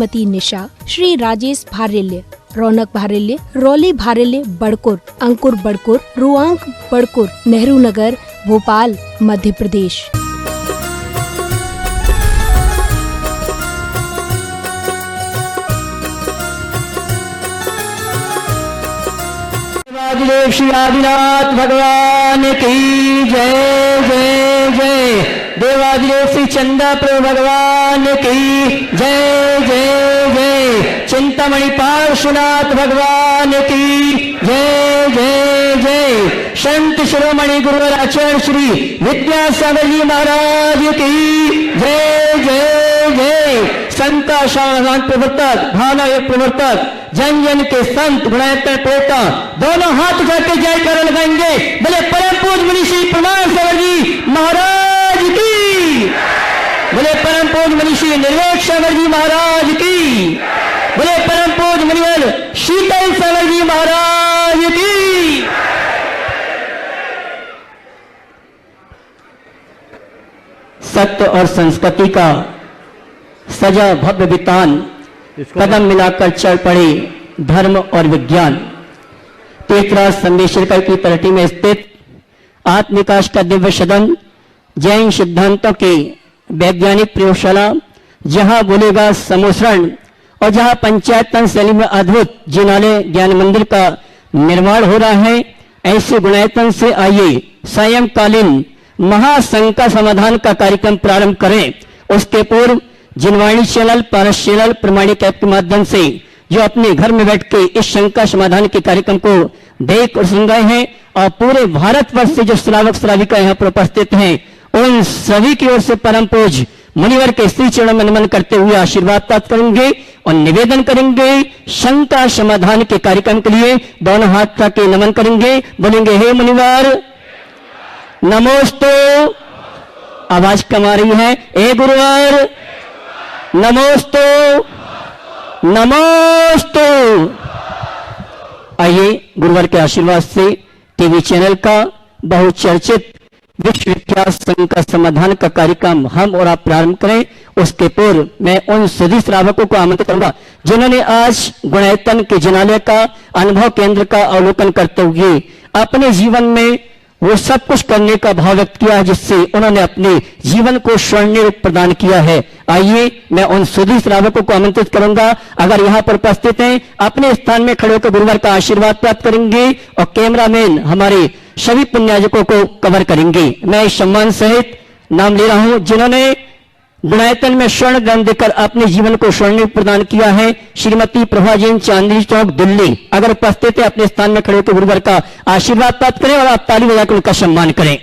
श्रीमती निशा, श्री राजेश भारेल्य, रौनक भारेल्य, रौली भारेल्य बड़कुर, अंकुर बड़कुर, रुआंक बड़कुर, नेहरू नगर, भोपाल, मध्य प्रदेश। देवादिदेव श्री आदिनाथ भगवान की जय जय जय। देवादिदेव श्री चंदा प्रभु भगवान की जय जय जय। चिंतामणि पार्श्वनाथ भगवान की जय जय जय। संत शिरोमणि गुरुवर आचार्य श्री विद्यासागर जी महाराज की जय जय जय। संत समाधान प्रवर्तक, भावना प्रवर्तक, जन जन के संत, गुणायतन पोता, दोनों हाथ करके जय कर लगाएंगे। बोले परम पूज्य मुनि श्री प्रमाण सागर जी महाराज की। बोले परम पूज्य मुनि श्री निर्वेद सागर जी महाराज की। बोले परम पूज्य मुनिवर शीतल सागर जी महाराज की। सत्य और संस्कृति का सजा भव्य वितान, कदम मिलाकर चल पड़े धर्म और विज्ञान। तीर्थराज सम्मेश्वर की तलहटी में स्थित आत्मविकास का दिव्य सदन, जैन सिद्धांतों के वैज्ञानिक प्रयोगशाला, जहां बोलेगा समोसरण और जहां पंचायत शैली में अद्भुत जिनालय ज्ञान मंदिर का निर्माण हो रहा है। ऐसे गुणायतन से आइए सायंकालीन महासंघ का समाधान का कार्यक्रम प्रारंभ करें। उसके पूर्व जिनवाणी चैनल, पारस चैनल, प्रमाणिक ऐप के माध्यम से जो अपने घर में बैठ के इस शंका समाधान के कार्यक्रम को देख और सुन रहे हैं और पूरे भारतवर्ष से जो श्रावक श्राविका यहाँ पर उपस्थित हैं, उन सभी की ओर से परम पूज्य मुनिवर के श्री चरणों में नमन करते हुए आशीर्वाद प्राप्त करेंगे और निवेदन करेंगे। शंका समाधान के कार्यक्रम के लिए दोनों हाथ के नमन करेंगे, बोलेंगे हे मुनिवर नमोस्तु। आवाज कम आ रही है, ए गुरुवर नमोस्तु नमोस्तु। आइए गुरुवर के आशीर्वाद से टीवी चैनल का बहुचर्चित विश्वविख्यात संघ का समाधान का कार्यक्रम हम और आप प्रारंभ करें। उसके पूर्व मैं उन सभी श्रावकों को आमंत्रित करूंगा जिन्होंने आज गुणायतन के जिनालय का अनुभव केंद्र का अवलोकन करते हुए अपने जीवन में वो सब कुछ करने का भाव व्यक्त किया है जिससे उन्होंने अपने जीवन को स्वर्णिम रूप प्रदान किया है। आइए मैं उन सभी श्रावकों को आमंत्रित करूंगा, अगर यहाँ पर उपस्थित हैं अपने स्थान में खड़े होकर गुरुवर का आशीर्वाद प्राप्त करेंगे और कैमरामैन हमारे सभी पुण्याजकों को कवर करेंगे। मैं इस सम्मान सहित नाम ले रहा हूं जिन्होंने गुणायतन में स्वर्ण दान देकर अपने जीवन को स्वर्णिम प्रदान किया है। श्रीमती प्रभा जैन, चांदनी चौक, दिल्ली, अगर उपस्थित है अपने स्थान में खड़े होकर गुरुवर का आशीर्वाद प्राप्त करें और आप ताली बजाकर उनका सम्मान करें।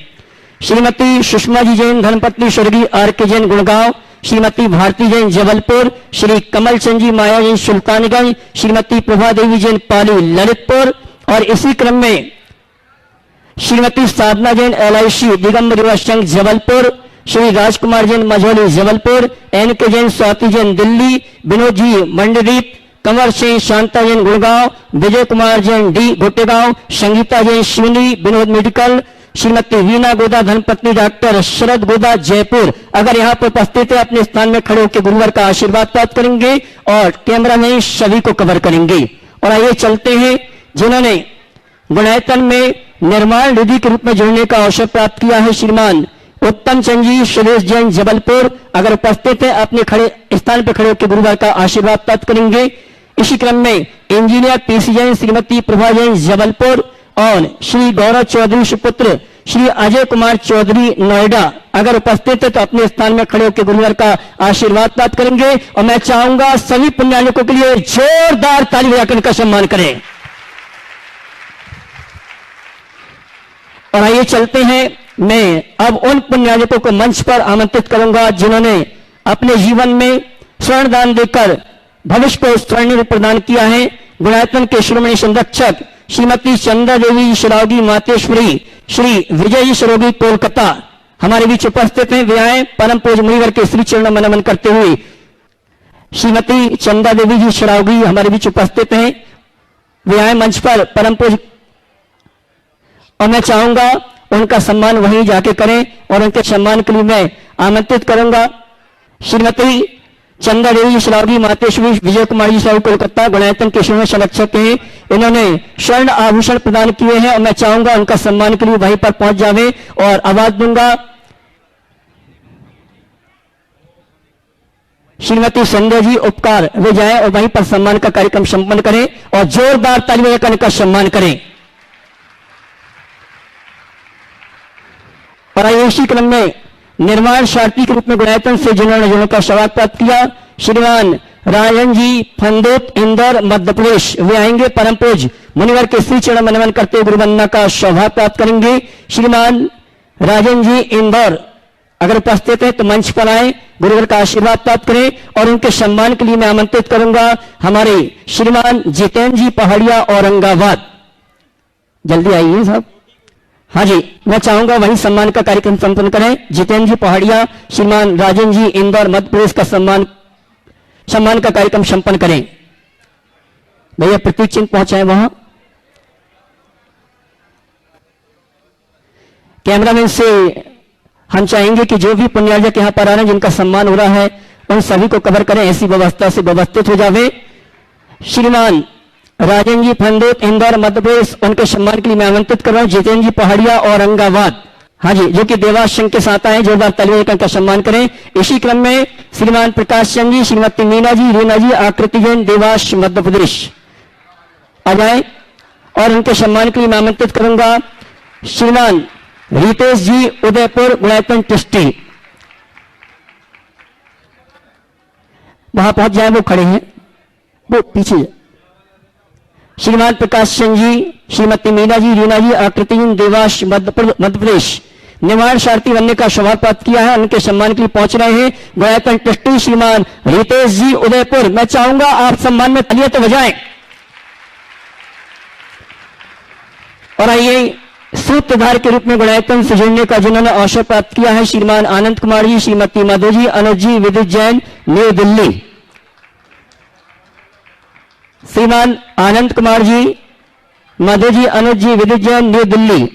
श्रीमती सुषमा जी जैन, धर्मपत्नी स्वर्गीय आर के जैन, गुड़गांव। श्रीमती भारती जैन, जबलपुर। श्री कमल चंद जी माया जैन, सुल्तानगंज। श्रीमती प्रभा देवी जैन, पाली, ललितपुर। और इसी क्रम में श्रीमती साधना जैन, LIC, दिगंबर युवा संघ, Jabalpur. Shri Rajkumar Jain, Majhauli, Jabalpur. NK Jain, Swati Jain, Delhi. Vinod ji, मंडदीप। Kanwar Singh, Shanta Jain, Gurgaon. Vijay Kumar Jain, D, Gotegaon. Sangeeta Jain, Seoni, Vinod medical. Shrimati Veena गोदा, धर्मपत्नी डॉक्टर शरद गोदा, जयपुर, अगर यहाँ पर उपस्थित है अपने स्थान में खड़े होकर गुरुवर का आशीर्वाद प्राप्त करेंगे और कैमरा में सभी को कवर करेंगे। और आइए चलते हैं जिन्होंने गुणायतन में निर्माण निधि के रूप में जुड़ने का अवसर प्राप्त किया है। श्रीमान उत्तम चंद जी, सुरेश जैन, जबलपुर, अगर उपस्थित है अपने खड़े स्थान पर खड़े होकर गुरुवर का आशीर्वाद प्राप्त करेंगे। इसी क्रम में इंजीनियर PC जैन, श्रीमती प्रभा जैन, जबलपुर और श्री गौरव चौधरी सुपुत्र श्री अजय कुमार चौधरी, नोएडा, अगर उपस्थित है तो अपने स्थान में खड़े होकर गुरुवर का आशीर्वाद प्राप्त करेंगे। और मैं चाहूंगा सभी पुण्याजकों के लिए जोरदार ताली बजाकर उनका सम्मान करें। और आइए चलते हैं, मैं अब उन पुण्याजकों को मंच पर आमंत्रित करूंगा जिन्होंने अपने जीवन में स्वर्ण दान देकर भविष्य को स्वर्णिम प्रदान किया है। गुणायतन के शिरोमणि संरक्षक श्रीमती चंद्रा देवी शरावगी मातेश्वरी, श्री विजय जी सरोगी, कोलकाता, हमारे बीच उपस्थित हैं। वे आए परम पूज्य मुनिवर के श्री चरणों में नमन करते हुए। श्रीमती चंद्रा देवी जी शरावगी हमारे बीच उपस्थित हैं, वे आए मंच पर परम पूज्य, और मैं चाहूंगा उनका सम्मान वहीं जाके करें और उनके सम्मान के लिए मैं आमंत्रित करूंगा श्रीमती चंदा देवी शिलावगी मातेश्वरी विजय कुमार जी साहू कोलकाता गुणायतन के श्रेणी संरक्षक हैं। इन्होंने स्वर्ण आभूषण प्रदान किए हैं और मैं चाहूंगा उनका सम्मान के लिए वहीं पर पहुंच जावे और आवाज दूंगा। श्रीमती संजय जी उपकार वे जाएं और वहीं पर सम्मान का कार्यक्रम संपन्न करें और जोरदार ताली बजाकर इनका सम्मान करें। और आइए इसी क्रम में निर्माण सारथी के रूप में गुणायतन से जिन्होंने का सवाल प्राप्त किया श्रीमान राजन जी फंदोत इंदौर मध्य प्रदेश वे आएंगे। परम पूज मुनिवर के श्री चरण में नमन करते गुरु वंदना का सौभाग्य प्राप्त करेंगे। श्रीमान राजन जी इंदौर अगर उपस्थित है तो मंच पर आए, गुरुवर का आशीर्वाद प्राप्त करें और उनके सम्मान के लिए मैं आमंत्रित करूंगा हमारे श्रीमान जितेंद्र जी पहाड़िया औरंगाबाद। जल्दी आइए साहब। हाँ जी, मैं चाहूंगा वही सम्मान का कार्यक्रम संपन्न करें। जितेंद्र जी पहाड़िया श्रीमान राजन जी इंदौर मध्य प्रदेश का सम्मान का कार्यक्रम संपन्न करें। भैया प्रतीक चिन्ह पहुंचाए वहां। कैमरामैन से हम चाहेंगे कि जो भी पुण्यार्जक यहां पर आ रहे हैं जिनका सम्मान हो रहा है उन सभी को कवर करें, ऐसी व्यवस्था से व्यवस्थित हो जावे। श्रीमान राजन जी फंदोत इंदौर मध्य प्रदेश उनके सम्मान के लिए मैं आमंत्रित कर रहा हूं। जितेंद्र जी पहाड़िया औरंगाबाद हाँ जी, जो कि देवास संघ के साथ आए, जोरदार तालियों का सम्मान करें। इसी क्रम में श्रीमान प्रकाश चंद जी श्रीमती मीना जी रीना जी आकृति जैन देवास मध्य प्रदेश आ जाए और उनके सम्मान के लिए मैं आमंत्रित करूंगा श्रीमान रितेश जी उदयपुर गुणायतन ट्रस्टी वहां पहुंच जाए, वो खड़े हैं वो पीछे। श्रीमान प्रकाश चंद जी श्रीमती मीना जी रीना जी आकृति देवास मध्य प्रदेश निर्माण सारथी बनने का सौभाग्य प्राप्त किया है, उनके सम्मान के लिए पहुंच रहे हैं गुणायतन ट्रस्टी श्रीमान रितेश जी उदयपुर। मैं चाहूंगा आप सम्मान में तालियां तो बजाएं। और आइए सूत्रधार के रूप में गुणायतन से जुड़ने का जिन्होंने अवसर प्राप्त किया है श्रीमान आनंद कुमार जी श्रीमती मधु जी अनुज जी विद्युत जैन न्यू दिल्ली। श्रीमान आनंद कुमार जी मधु जी अनुज जी विद्युत जैन न्यू दिल्ली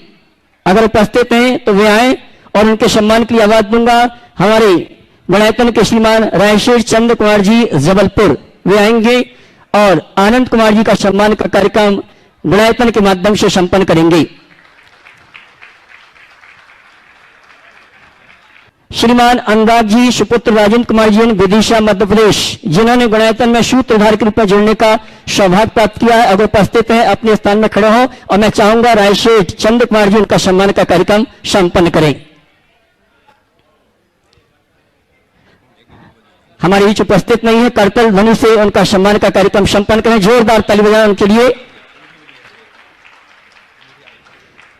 अगर उपस्थित हैं तो वे आए और उनके सम्मान के लिए आवाज दूंगा। हमारे गुणायतन के श्रीमान रायशेर चंद्र कुमार जी जबलपुर वे आएंगे और आनंद कुमार जी का सम्मान का कार्यक्रम गुणायतन के माध्यम से संपन्न करेंगे। श्रीमान अनुराग जी सुपुत्र राजेंद्र कुमार जी विदिशा मध्य प्रदेश जिन्होंने गुणायतन में सूत्रधार के रूप में जुड़ने का सौभाग्य प्राप्त किया है, अगर उपस्थित हैं अपने स्थान में खड़े हो और मैं चाहूंगा रायशेठ चंद्र कुमार जी उनका सम्मान का कार्यक्रम संपन्न करें। हमारे बीच उपस्थित नहीं है, करतल ध्वनि से उनका सम्मान का कार्यक्रम संपन्न करें। जोरदार ताली बजाएं उनके लिए।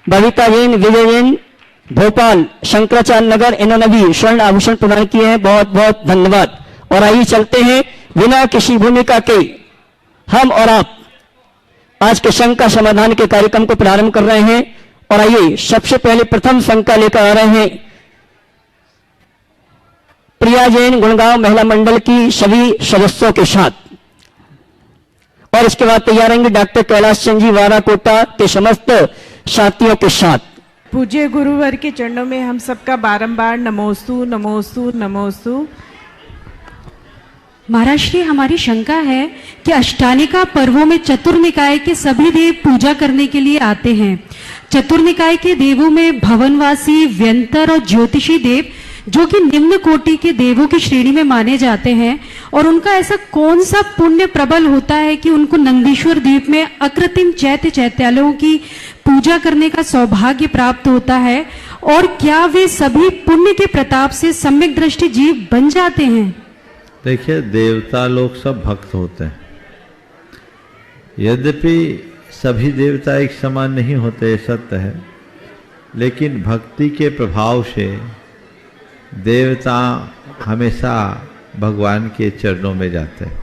बबीता जैन विजय जैन भोपाल शंकराचार्य नगर इन्होंने भी स्वर्ण आभूषण प्रदान किए हैं, बहुत बहुत धन्यवाद। और आइए चलते हैं बिना किसी भूमिका के हम और आप आज के शंका समाधान के कार्यक्रम को प्रारंभ कर रहे हैं। और आइए सबसे पहले प्रथम शंका लेकर आ रहे हैं प्रिया जैन गुड़गांव महिला मंडल की सभी सदस्यों के साथ, और इसके बाद तैयार रहेंगे डॉक्टर कैलाश चंद जी वाराकोटा के समस्त साथियों के साथ। पूज्य गुरुवर के चरणों में हम सबका बारंबार नमोस्तु नमोस्तु नमोस्तु। महाराज श्री, हमारी शंका है कि अष्टानिका पर्वों में चतुर्निकाय के सभी देव पूजा करने के लिए आते हैं। चतुर्निकाय के देवों में भवनवासी, व्यंतर और ज्योतिषी देव जो कि निम्न कोटि के देवों की श्रेणी में माने जाते हैं, और उनका ऐसा कौन सा पुण्य प्रबल होता है कि उनको नंदीश्वर द्वीप में अकृत्रिम चैत्यालयों की पूजा करने का सौभाग्य प्राप्त होता है, और क्या वे सभी पुण्य के प्रताप से सम्यक दृष्टि जीव बन जाते हैं? देखिए, देवता लोग सब भक्त होते हैं। यद्यपि सभी देवता एक समान नहीं होते, सत्य है, लेकिन भक्ति के प्रभाव से देवता हमेशा भगवान के चरणों में जाते हैं।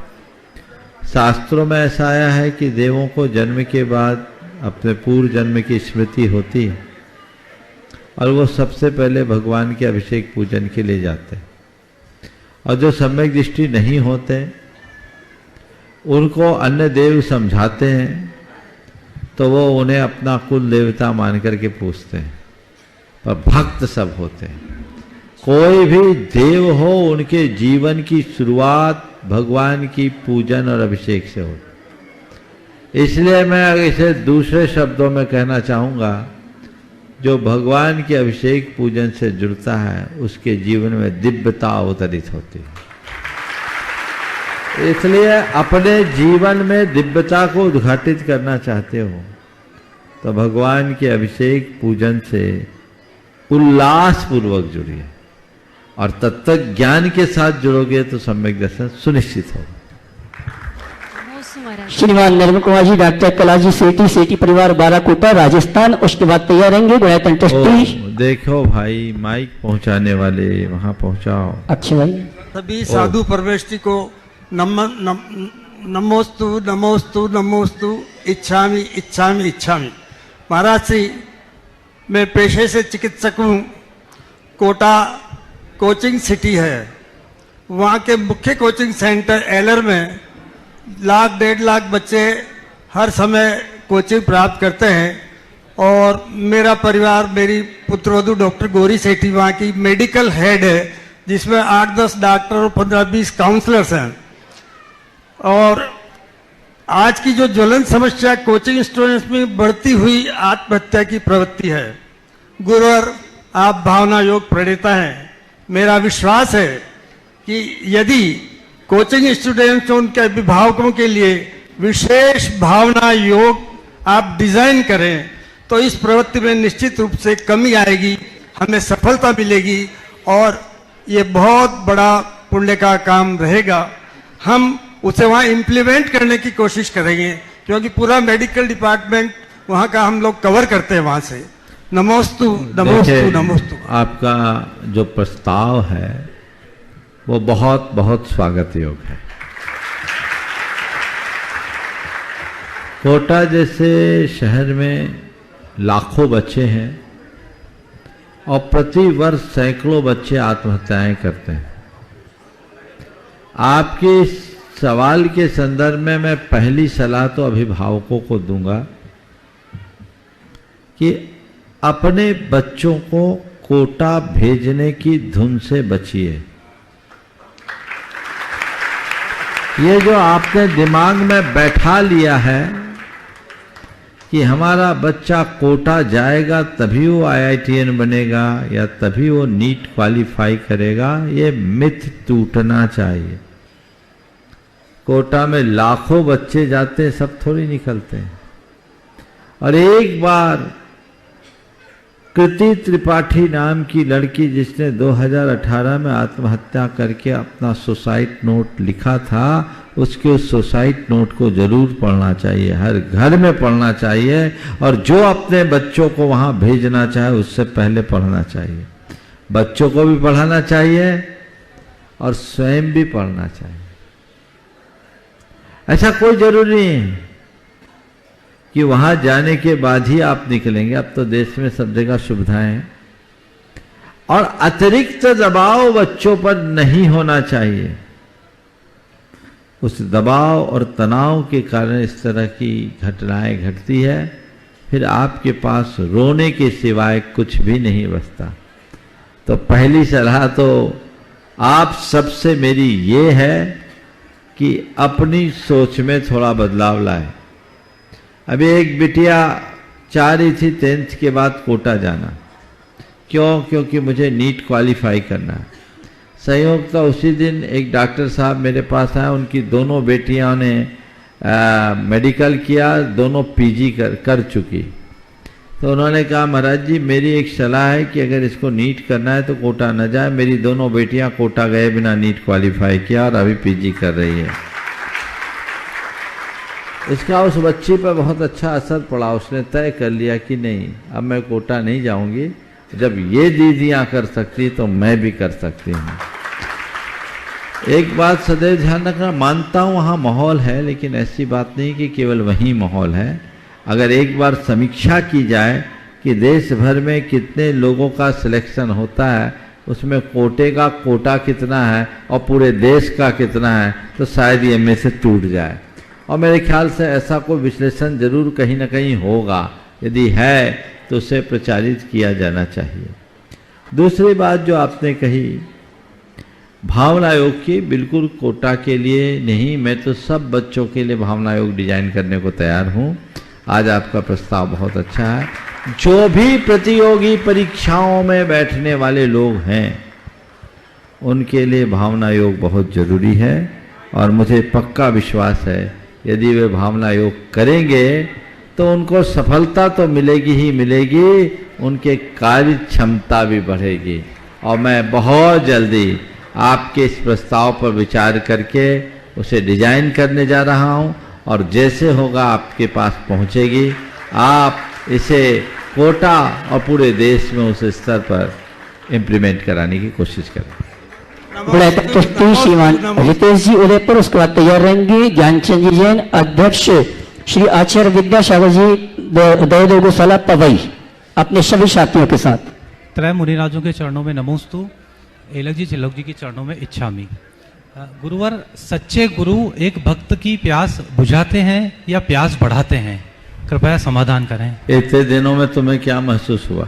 शास्त्रों में ऐसा आया है कि देवों को जन्म के बाद अपने पूर्व जन्म की स्मृति होती है और वो सबसे पहले भगवान के अभिषेक पूजन के लिए जाते हैं। और जो सम्यक दृष्टि नहीं होते उनको अन्य देव समझाते हैं तो वो उन्हें अपना कुल देवता मान करके पूछते हैं, पर भक्त सब होते हैं। कोई भी देव हो, उनके जीवन की शुरुआत भगवान की पूजन और अभिषेक से हो। इसलिए मैं इसे दूसरे शब्दों में कहना चाहूँगा, जो भगवान के अभिषेक पूजन से जुड़ता है उसके जीवन में दिव्यता अवतरित होती है। इसलिए अपने जीवन में दिव्यता को उद्घाटित करना चाहते हो तो भगवान के अभिषेक पूजन से उल्लास पूर्वक जुड़िए, और तत्व ज्ञान के साथ जुड़ोगे तो सम्यक दर्शन सुनिश्चित होगा। श्रीमान निर्मल कुमार जी, डॉक्टर कलाजी सेठी परिवार बाराकोटा राजस्थान, उसके बाद तैयार रहेंगे गुणायतन ट्रस्टी। देखो भाई, माइक पहुंचाने वाले वहां पहुंचाओ। अच्छा भाई, सभी साधु परवेष्टि को नमोस्तु नमोस्तु नमोस्तु, इच्छामि इच्छामि इच्छामि। महाराज श्री, मैं पेशे से चिकित्सक हूँ। कोटा कोचिंग सिटी है, वहाँ के मुख्य कोचिंग सेंटर एलर में 1,00,000-1,50,000 बच्चे हर समय कोचिंग प्राप्त करते हैं। और मेरा परिवार, मेरी पुत्रवधू डॉक्टर गौरी सेठी वहाँ की मेडिकल हेड है, जिसमें 8-10 डॉक्टर और 15-20 काउंसलर्स हैं। और आज की जो ज्वलंत समस्या कोचिंग स्टूडेंट्स में बढ़ती हुई आत्महत्या की प्रवृत्ति है, गुरुवर आप भावना योग प्रणेता हैं। मेरा विश्वास है कि यदि कोचिंग स्टूडेंट्स और उनके अभिभावकों के लिए विशेष भावना योग आप डिजाइन करें तो इस प्रवृत्ति में निश्चित रूप से कमी आएगी, हमें सफलता मिलेगी और ये बहुत बड़ा पुण्य का काम रहेगा। हम उसे वहाँ इम्प्लीमेंट करने की कोशिश करेंगे, क्योंकि पूरा मेडिकल डिपार्टमेंट वहाँ का हम लोग कवर करते हैं वहाँ से। नमोस्तु नमोस्तु नमोस्तु। आपका जो प्रस्ताव है वो बहुत बहुत स्वागत योग्य है। कोटा जैसे शहर में लाखों बच्चे हैं और प्रति वर्ष सैकड़ों बच्चे आत्महत्याएं करते हैं। आपके सवाल के संदर्भ में मैं पहली सलाह तो अभिभावकों को दूंगा कि अपने बच्चों को कोटा भेजने की धुन से बचिए। ये जो आपने दिमाग में बैठा लिया है कि हमारा बच्चा कोटा जाएगा तभी वो IITN बनेगा या तभी वो नीट क्वालिफाई करेगा, ये मिथ टूटना चाहिए। कोटा में लाखों बच्चे जाते हैं, सब थोड़ी निकलते हैं। और एक बार कृति त्रिपाठी नाम की लड़की, जिसने 2018 में आत्महत्या करके अपना सुसाइड नोट लिखा था, उसके उस सुसाइड नोट को जरूर पढ़ना चाहिए, हर घर में पढ़ना चाहिए। और जो अपने बच्चों को वहां भेजना चाहे उससे पहले पढ़ना चाहिए। बच्चों को भी पढ़ाना चाहिए और स्वयं भी पढ़ना चाहिए। ऐसा कोई जरूरी नहीं है कि वहां जाने के बाद ही आप निकलेंगे। अब तो देश में सब जगह सुविधाएं हैं। और अतिरिक्त दबाव बच्चों पर नहीं होना चाहिए। उस दबाव और तनाव के कारण इस तरह की घटनाएं घटती है, फिर आपके पास रोने के सिवाय कुछ भी नहीं बचता। तो पहली सलाह तो आप सबसे मेरी ये है कि अपनी सोच में थोड़ा बदलाव लाए। अभी एक बिटिया चाह रही थी 10th के बाद कोटा जाना। क्यों? क्योंकि मुझे नीट क्वालिफाई करना है। संयोग था उसी दिन एक डॉक्टर साहब मेरे पास आए, उनकी दोनों बेटियां ने मेडिकल किया, दोनों PG कर चुकी। तो उन्होंने कहा, महाराज जी मेरी एक सलाह है कि अगर इसको नीट करना है तो कोटा न जाए। मेरी दोनों बेटियां कोटा गए बिना नीट क्वालिफाई किया और अभी PG कर रही है। इसका उस बच्ची पर बहुत अच्छा असर पड़ा। उसने तय कर लिया कि नहीं, अब मैं कोटा नहीं जाऊंगी। जब ये दीदियां कर सकती तो मैं भी कर सकती हूँ। एक बात सदैव ध्यान रखना, मानता हूँ वहाँ माहौल है, लेकिन ऐसी बात नहीं कि केवल वहीं माहौल है। अगर एक बार समीक्षा की जाए कि देश भर में कितने लोगों का सिलेक्शन होता है, उसमें कोटे का कोटा कितना है और पूरे देश का कितना है, तो शायद ये में से टूट जाए। और मेरे ख्याल से ऐसा कोई विश्लेषण जरूर कहीं ना कहीं होगा। यदि है तो उसे प्रचारित किया जाना चाहिए। दूसरी बात जो आपने कही भावना योग की, बिल्कुल कोटा के लिए नहीं, मैं तो सब बच्चों के लिए भावना योग डिजाइन करने को तैयार हूँ। आज आपका प्रस्ताव बहुत अच्छा है। जो भी प्रतियोगी परीक्षाओं में बैठने वाले लोग हैं उनके लिए भावना योग बहुत जरूरी है, और मुझे पक्का विश्वास है यदि वे भावना योग करेंगे तो उनको सफलता तो मिलेगी ही मिलेगी, उनके कार्य क्षमता भी बढ़ेगी। और मैं बहुत जल्दी आपके इस प्रस्ताव पर विचार करके उसे डिजाइन करने जा रहा हूं, और जैसे होगा आपके पास पहुंचेगी। आप इसे कोटा और पूरे देश में उस स्तर पर इम्प्लीमेंट कराने की कोशिश करें। बड़े ट्रस्टी श्रीमान रितेश जी उदयपुर, उसके बाद तैयार रहेंगे ज्ञानचंद जी जैन, अध्यक्ष श्री आचार्य विद्यासागर जी दो गौशाला पवई, अपने सभी साथियों के साथ। त्रय मुनिराजों के चरणों में नमोस्तु, एलक जी चिल्लक जी के चरणों में इच्छामी। गुरुवर, सच्चे गुरु एक भक्त की प्यास बुझाते हैं या प्यास बढ़ाते हैं? कृपया समाधान करें। इतने दिनों में तुम्हें क्या महसूस हुआ?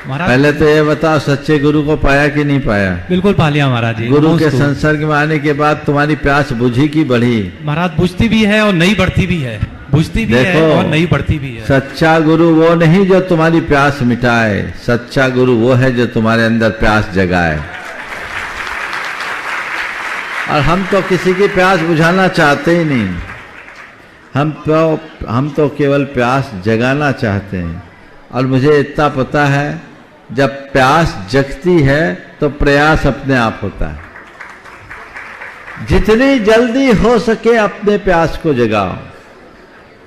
महाराज पहले तो ये बताओ, सच्चे गुरु को पाया कि नहीं पाया? बिल्कुल पा लिया महाराज जी। गुरु के नमोस्तु। संसर्ग में आने के बाद तुम्हारी प्यास बुझी की बढ़ी? महाराज बुझती भी है और नई बढ़ती भी है, बुझती भी है और नई बढ़ती भी है। सच्चा गुरु वो नहीं जो तुम्हारी प्यास मिटाए, सच्चा गुरु वो है जो तुम्हारे अंदर प्यास जगाए। और हम तो किसी की प्यास बुझाना चाहते ही नहीं, हम तो केवल प्यास जगाना चाहते हैं। और मुझे इतना पता है जब प्यास जगती है तो प्रयास अपने आप होता है। जितनी जल्दी हो सके अपने प्यास को जगाओ,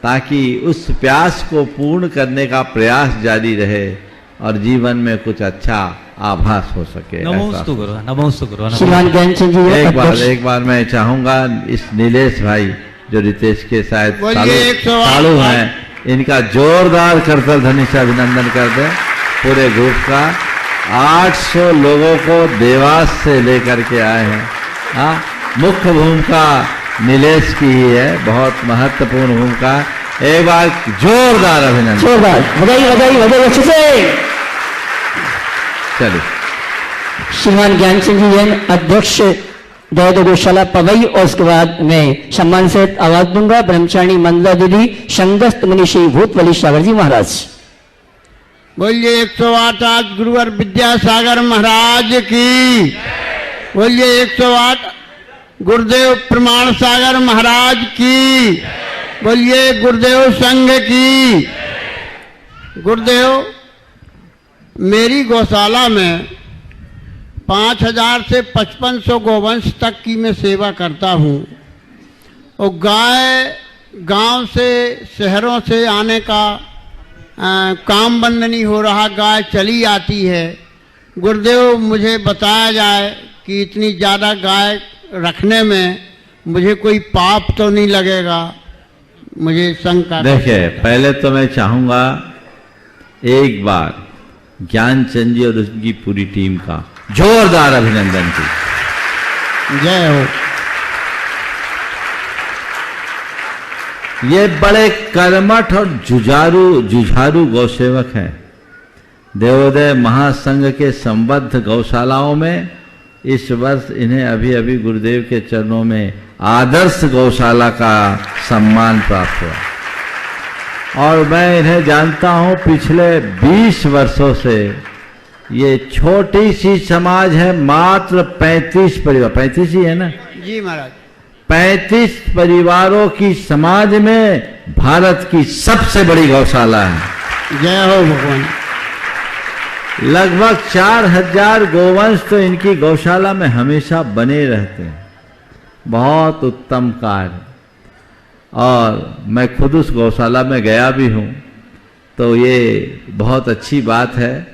ताकि उस प्यास को पूर्ण करने का प्रयास जारी रहे और जीवन में कुछ अच्छा आभास हो सके। नमोस्तु गुरु, नमोस्तु गुरु। श्रीमान ज्ञानचंद जी एक बार मैं चाहूंगा इस नीलेश भाई जो रितेश के शायद सालू हैं, इनका जोरदार करतल ध्वनि से अभिनंदन कर दें। पूरे ग्रुप का 800 लोगों को देवास से लेकर के आए हैं। हाँ, मुख्य भूमिका नीलेश की ही है, बहुत महत्वपूर्ण भूमिका। एक बार जोरदार अभिनंदन। जोरदार बधाई बधाई बधाई अच्छे से। चलिए श्रीमान ज्ञानचंद जी जैन, अध्यक्ष दो गौशाला पवई, और उसके बाद मैं सम्मान से आवाज दूंगा ब्रह्मचारिणी मंदला दीदी, संगस्त मुनि श्री भूतवली सागर जी महाराज। बोलिए 108 आज गुरुवर विद्यासागर महाराज की। बोलिए 108 गुरुदेव प्रमाण सागर महाराज की। बोलिए गुरुदेव संघ की। गुरुदेव, मेरी गौशाला में 5000 से 5500 गोवंश तक की मैं सेवा करता हूँ। और गाय गांव से शहरों से आने का काम बंद नहीं हो रहा, गाय चली आती है। गुरुदेव, मुझे बताया जाए कि इतनी ज़्यादा गाय रखने में मुझे कोई पाप तो नहीं लगेगा, मुझे शंका। देखिए, पहले तो मैं चाहूंगा एक बार ज्ञानचंद जी और उनकी पूरी टीम का जोरदार अभिनंदन की। जय हो। ये बड़े कर्मठ और जुझारू गौसेवक हैं। देवोदय महासंघ के संबद्ध गौशालाओं में इस वर्ष इन्हें अभी अभी गुरुदेव के चरणों में आदर्श गौशाला का सम्मान प्राप्त हुआ। और मैं इन्हें जानता हूं पिछले 20 वर्षों से। ये छोटी सी समाज है, मात्र 35 परिवार, 35 ही है ना जी महाराज। 35 परिवारों की समाज में भारत की सबसे बड़ी गौशाला है। जय हो भगवान। लगभग 4000 गोवंश तो इनकी गौशाला में हमेशा बने रहते हैं। बहुत उत्तम कार्य। और मैं खुद उस गौशाला में गया भी हूँ, तो ये बहुत अच्छी बात है।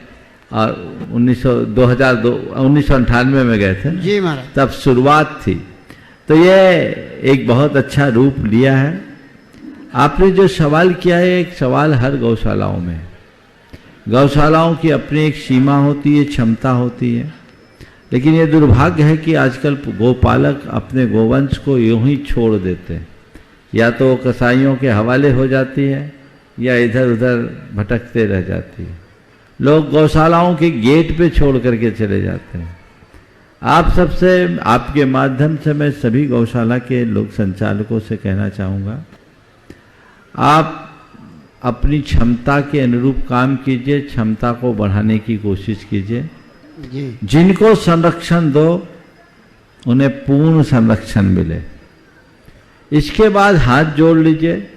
और 1998 में गए थे जी महाराज, तब शुरुआत थी। तो ये एक बहुत अच्छा रूप लिया है। आपने जो सवाल किया है, एक सवाल हर गौशालाओं में। गौशालाओं की अपनी एक सीमा होती है, क्षमता होती है। लेकिन ये दुर्भाग्य है कि आजकल गोपालक अपने गोवंश को यूं ही छोड़ देते हैं, या तो वो कसाईयों के हवाले हो जाती है या इधर उधर भटकते रह जाती है। लोग गौशालाओं के गेट पे छोड़ करके चले जाते हैं। आप सबसे, आपके माध्यम से मैं सभी गौशाला के लोग संचालकों से कहना चाहूँगा, आप अपनी क्षमता के अनुरूप काम कीजिए, क्षमता को बढ़ाने की कोशिश कीजिए। जिनको संरक्षण दो उन्हें पूर्ण संरक्षण मिले। इसके बाद हाथ जोड़ लीजिए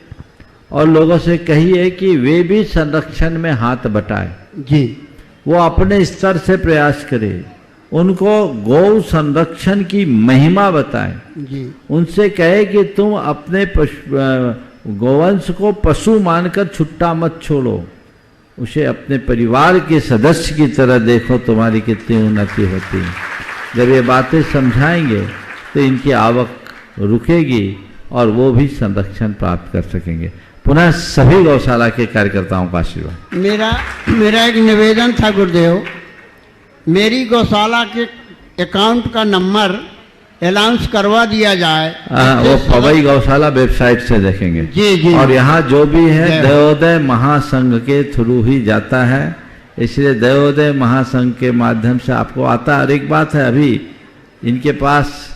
और लोगों से कहिए कि वे भी संरक्षण में हाथ बटाएं। जी, वो अपने स्तर से प्रयास करें, उनको गौ संरक्षण की महिमा बताएं। जी, उनसे कहे कि तुम अपने गोवंश को पशु मानकर छुट्टा मत छोड़ो, उसे अपने परिवार के सदस्य की तरह देखो, तुम्हारी कितनी उन्नति होती है। जब ये बातें समझाएंगे तो इनकी आवक रुकेगी और वो भी संरक्षण प्राप्त कर सकेंगे। पुनः सभी गौशाला के कार्यकर्ताओं का आशीर्वाद। मेरा एक निवेदन था गुरुदेव, मेरी गौशाला के अकाउंट का नंबर अनाउंस करवा दिया जाए। वो पवई गौशाला वेबसाइट से देखेंगे। जी जी। और यहाँ जो भी है देवोदय महासंघ के थ्रू ही जाता है, इसलिए देवोदय महासंघ के माध्यम से आपको आता है। और एक बात है, अभी इनके पास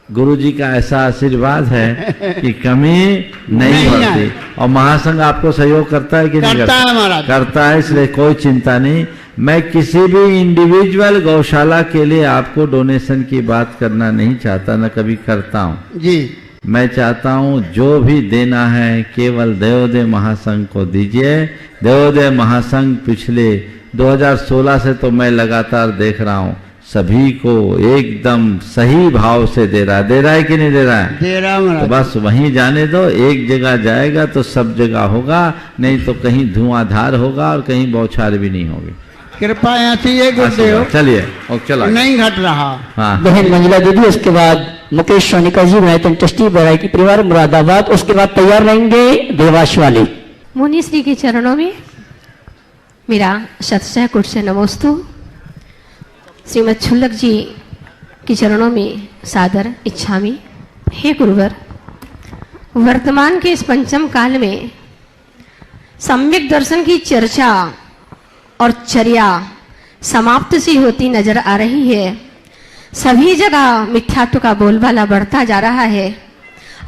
गुरुजी का ऐसा आशीर्वाद है कि कमी नहीं होती, और महासंघ आपको सहयोग करता है कि नहीं करता है? करता है, इसलिए कोई चिंता नहीं। मैं किसी भी इंडिविजुअल गौशाला के लिए आपको डोनेशन की बात करना नहीं चाहता, न कभी करता हूँ जी। मैं चाहता हूँ जो भी देना है केवल देवोदय महासंघ को दीजिए। देवोदय महासंघ पिछले 2016 से तो मैं लगातार देख रहा हूँ, सभी को एकदम सही भाव से दे रहा है कि नहीं दे रहा है? दे रहा। तो बस वहीं जाने दो, एक जगह जाएगा तो सब जगह होगा, नहीं तो कहीं धुआंधार होगा और कहीं बौछार भी नहीं होगी। कृपा ऐसी है गुरुदेव। चलिए, और चला नहीं घट रहा। हाँ, बहन मंजिला दीदी, उसके बाद मुकेश सोनिका जी, बनायतन ट्रस्टी वैरायटी परिवार मुरादाबाद, उसके बाद तैयार रहेंगे देवाश वाले। मुनि श्री के चरणों में मेरा शतशः कोटि से नमोस्तु। श्रीमद छुल्लक जी के चरणों में सादर इच्छामि। हे गुरुवर, वर्तमान के इस पंचम काल में सम्यक दर्शन की चर्चा और चर्या समाप्त सी होती नजर आ रही है। सभी जगह मिथ्यात्व का बोलबाला बढ़ता जा रहा है।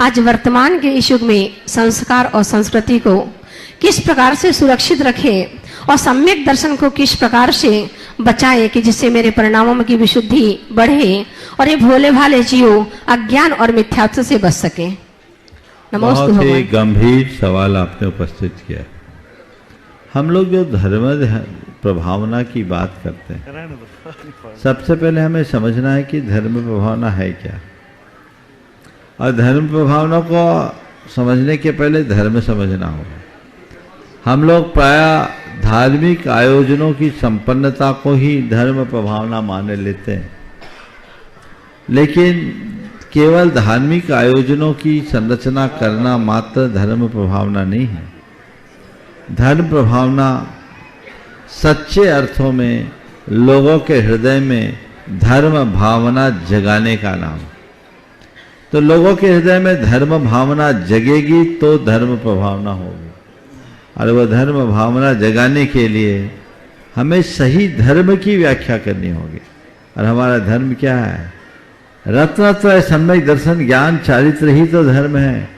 आज वर्तमान के इस युग में संस्कार और संस्कृति को किस प्रकार से सुरक्षित रखें और सम्यक दर्शन को किस प्रकार से बचाएं कि जिससे मेरे परिणामों की विशुद्धि बढ़े और ये भोले भाले जीव अज्ञान और मिथ्यात्व से बच सके। नमोस्तु। बहुत ही गंभीर सवाल आपने उपस्थित किया। हम लोग जो धर्म प्रभावना की बात करते हैं, सबसे पहले हमें समझना है कि धर्म प्रभावना है क्या, और धर्म प्रभावना को समझने के पहले धर्म समझना होगा। हम लोग प्रायः धार्मिक आयोजनों की संपन्नता को ही धर्म प्रभावना मान लेते हैं, लेकिन केवल धार्मिक आयोजनों की संरचना करना मात्र धर्म प्रभावना नहीं है। धर्म प्रभावना सच्चे अर्थों में लोगों के हृदय में धर्म भावना जगाने का नाम। तो लोगों के हृदय में धर्म भावना जगेगी तो धर्म प्रभावना होगी, और वह धर्म भावना जगाने के लिए हमें सही धर्म की व्याख्या करनी होगी। और हमारा धर्म क्या है? रत्नत्रय सम्यक दर्शन ज्ञान चारित्र ही तो धर्म है।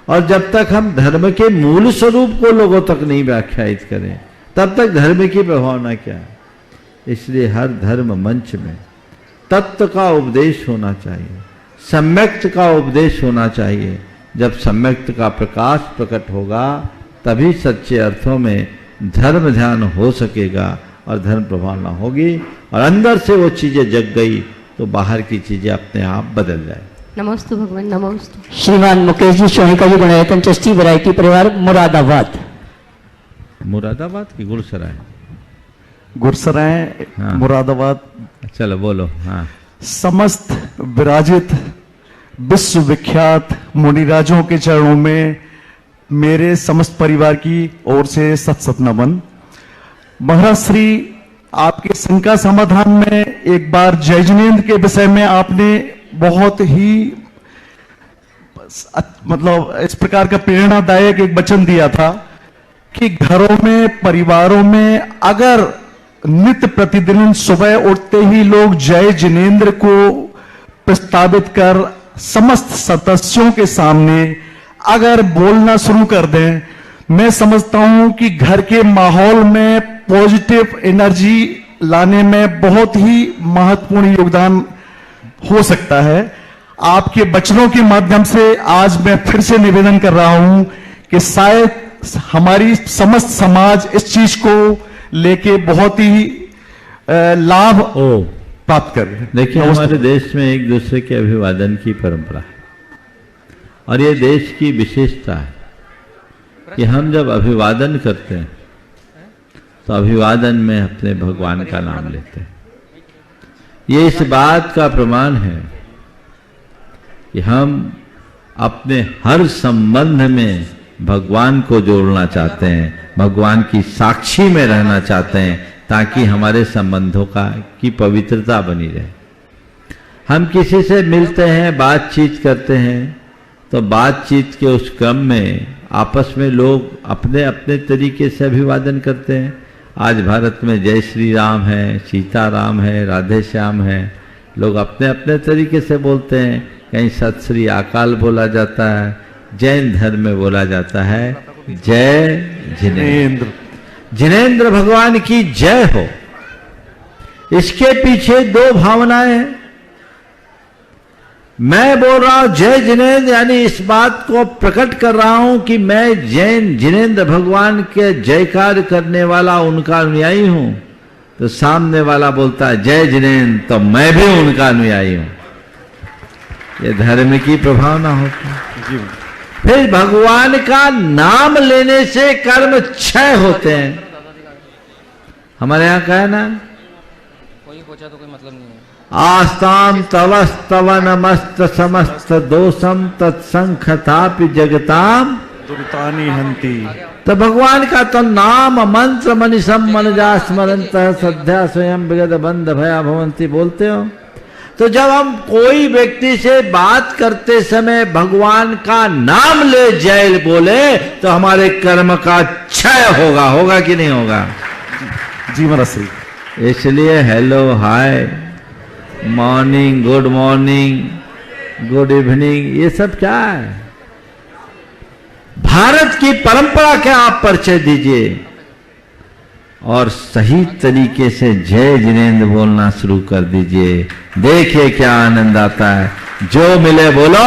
और जब तक हम धर्म के मूल स्वरूप को लोगों तक नहीं व्याख्यायित करें, तब तक धर्म की प्रभावना क्या है? इसलिए हर धर्म मंच में तत्व का उपदेश होना चाहिए, सम्यक्त का उपदेश होना चाहिए। जब सम्यक्त का प्रकाश प्रकट होगा तभी सच्चे अर्थों में धर्म ध्यान हो सकेगा और धर्म प्रभावना होगी, और अंदर से वो चीजें जग गई तो बाहर की चीजें अपने आप बदल जाए। नमोस्तु भगवान, नमोस्तु। श्रीमान मुकेश जी सोनिका जी, बनायतन ट्रस्टी वैरायटी परिवार मुरादाबाद। मुरादाबाद की गुरसराय? गुरसराय, हाँ। मुरादाबाद। चलो बोलो। हाँ। समस्त विराजित विश्वविख्यात मुनिराजों के चरणों में मेरे समस्त परिवार की ओर से सत सत नमन। महाराज श्री, आपके शंका समाधान में एक बार जय जिनेन्द्र के विषय में आपने बहुत ही मतलब इस प्रकार का प्रेरणादायक एक वचन दिया था कि घरों में, परिवारों में अगर नित्य प्रतिदिन सुबह उठते ही लोग जय जिनेंद्र को प्रस्तावित कर समस्त सदस्यों के सामने अगर बोलना शुरू कर दें, मैं समझता हूं कि घर के माहौल में पॉजिटिव एनर्जी लाने में बहुत ही महत्वपूर्ण योगदान हो सकता है। आपके वचनों के माध्यम से आज मैं फिर से निवेदन कर रहा हूं कि शायद हमारी समस्त समाज इस चीज को लेके बहुत ही लाभ प्राप्त कर रहे हैं। देखिए, हमारे देश में एक दूसरे के अभिवादन की परंपरा है और ये देश की विशेषता है कि हम जब अभिवादन करते हैं तो अभिवादन में अपने भगवान का नाम लेते हैं। ये इस बात का प्रमाण है कि हम अपने हर संबंध में भगवान को जोड़ना चाहते हैं, भगवान की साक्षी में रहना चाहते हैं, ताकि हमारे संबंधों की पवित्रता बनी रहे। हम किसी से मिलते हैं, बातचीत करते हैं, तो बातचीत के उस क्रम में आपस में लोग अपने अपने तरीके से अभिवादन करते हैं। आज भारत में जय श्री राम है, सीताराम है, राधे श्याम है, लोग अपने अपने तरीके से बोलते हैं। कहीं सत श्री अकाल बोला जाता है, जैन धर्म में बोला जाता है जय जिनेंद्र। जिनेंद्र भगवान की जय हो। इसके पीछे दो भावनाएं हैं। मैं बोल रहा हूं जय जिनेंद्र, यानी इस बात को प्रकट कर रहा हूं कि मैं जैन जिनेंद्र भगवान के जयकार करने वाला उनका अनुयायी हूं। तो सामने वाला बोलता है जय जिनेंद्र, तो मैं भी उनका अनुयायी हूं। ये धर्म की प्रभावना होती है। फिर भगवान का नाम लेने से कर्म क्षय होते हैं। हमारे यहां का है ना, कोई पूछा तो कोई मतलब नहीं है। आस्ताम तवस्तव नमस्त समस्त दोषम तत्संखतापि जगताम दुर्तानि हंति। तो भगवान का तो नाम मंत्र मनीषम मनजा स्मरंत सद्या स्वयं विगत बंध भया भवंती बोलते हो। तो जब हम कोई व्यक्ति से बात करते समय भगवान का नाम ले जय बोले तो हमारे कर्म का क्षय होगा कि नहीं होगा? जी महाराज। इसलिए hello, hi, morning, good morning, good evening, ये सब क्या है? भारत की परंपरा का आप परिचय दीजिए और सही तरीके से जय जिनेंद्र बोलना शुरू कर दीजिए। देखिए क्या आनंद आता है। जो मिले बोलो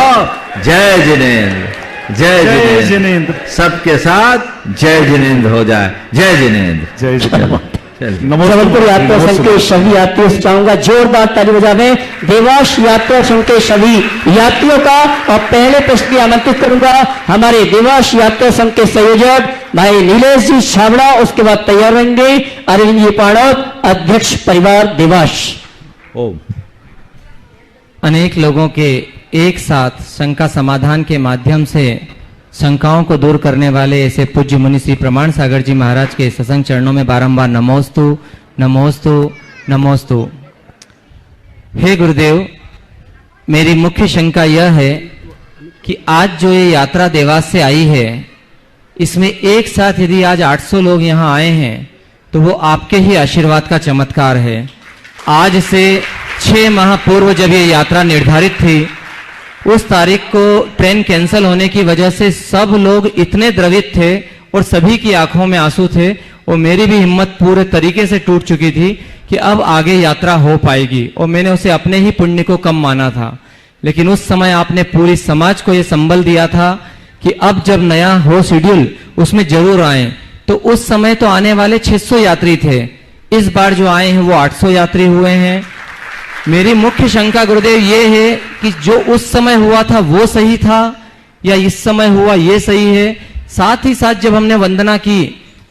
जय जिनेंद्र, जय जिनेंद्र, सबके साथ जय जिनेंद्र हो जाए। जय जिनेंद्र, जय जिनेंद्र। जबलपुर यात्रा संघ के सभी यात्रियों से चाहूंगा जोरदार ताली बजावें। देवास यात्रा संघ के सभी यात्रियों का। और पहले प्रश्न की आमंत्रित करूंगा हमारे देवास यात्रा संघ के संयोजक भाई नीलेश जी छाबड़ा, उसके बाद तैयार रहेंगे अरविंद जी पाणव, अध्यक्ष परिवार देवास। अनेक लोगों के एक साथ शंका समाधान के माध्यम से शंकाओं को दूर करने वाले ऐसे पूज्य मुनि श्री प्रमाण सागर जी महाराज के सत्संग चरणों में बारंबार नमोस्तु नमोस्तु नमोस्तु। हे गुरुदेव, मेरी मुख्य शंका यह है कि आज जो ये यात्रा देवास से आई है, इसमें एक साथ यदि आज 800 लोग यहाँ आए हैं तो वो आपके ही आशीर्वाद का चमत्कार है। आज से 6 माह पूर्व जब ये यात्रा निर्धारित थी, उस तारीख को ट्रेन कैंसिल होने की वजह से सब लोग इतने द्रवित थे और सभी की आंखों में आंसू थे और मेरी भी हिम्मत पूरे तरीके से टूट चुकी थी कि अब आगे यात्रा हो पाएगी। और मैंने उसे अपने ही पुण्य को कम माना था, लेकिन उस समय आपने पूरी समाज को यह संबल दिया था कि अब जब नया हो शेड्यूल उसमें जरूर आए। तो उस समय तो आने वाले 600 यात्री थे, इस बार जो आए हैं वो 800 यात्री हुए हैं। मेरी मुख्य शंका गुरुदेव ये है कि जो उस समय हुआ था वो सही था या इस समय हुआ ये सही है? साथ ही साथ जब हमने वंदना की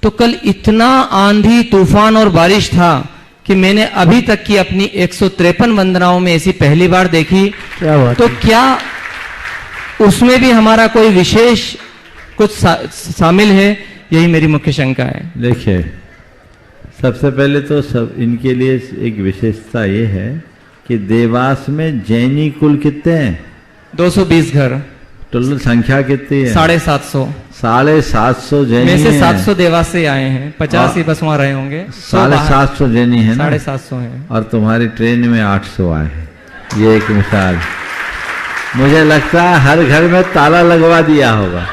तो कल इतना आंधी तूफान और बारिश था कि मैंने अभी तक की अपनी 153 वंदनाओं में ऐसी पहली बार देखी। क्या बात तो क्या उसमें भी हमारा कोई विशेष कुछ शामिल है? यही मेरी मुख्य शंका है। देखिए, सबसे पहले तो सब इनके लिए एक विशेषता ये है कि देवास में जैनी कुल कितने हैं? 220 घर। टोटल संख्या कितनी है? 750। 750 जैनी में से है। 700 देवास से आए हैं, 50 ही बस वहाँ रहे होंगे। 750 जैनी है ना? 750 है। और तुम्हारी ट्रेन में 800 आए हैं। ये एक मिसाल। मुझे लगता है हर घर में ताला लगवा दिया होगा।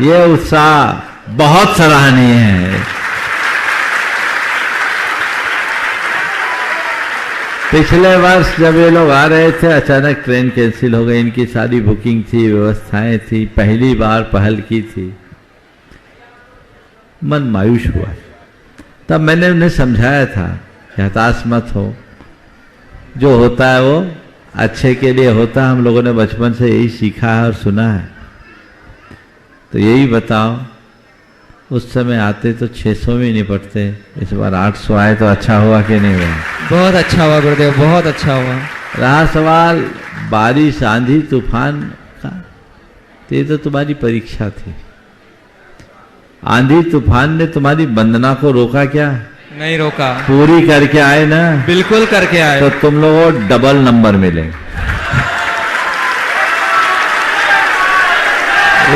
ये उत्साह बहुत सराहनीय है। पिछले वर्ष जब ये लोग आ रहे थे, अचानक ट्रेन कैंसिल हो गई। इनकी सारी बुकिंग थी, व्यवस्थाएं थी, पहली बार पहल की थी। मन मायूस हुआ। तब मैंने उन्हें समझाया था कि हताश मत हो, जो होता है वो अच्छे के लिए होता है। हम लोगों ने बचपन से यही सीखा है और सुना है। तो यही बताओ, उस समय आते तो 600 में निपटते, इस बार 800 आए तो अच्छा हुआ कि नहीं हुआ? बहुत अच्छा हुआ गुरुदेव, बहुत अच्छा हुआ। रहा सवाल बारिश, आंधी, तूफान का, तो ये तो तुम्हारी परीक्षा थी। आंधी तूफान ने तुम्हारी वंदना को रोका क्या? नहीं रोका। पूरी करके आए ना? बिल्कुल करके आए। तो तुम लोगों को डबल नंबर मिलेंगे।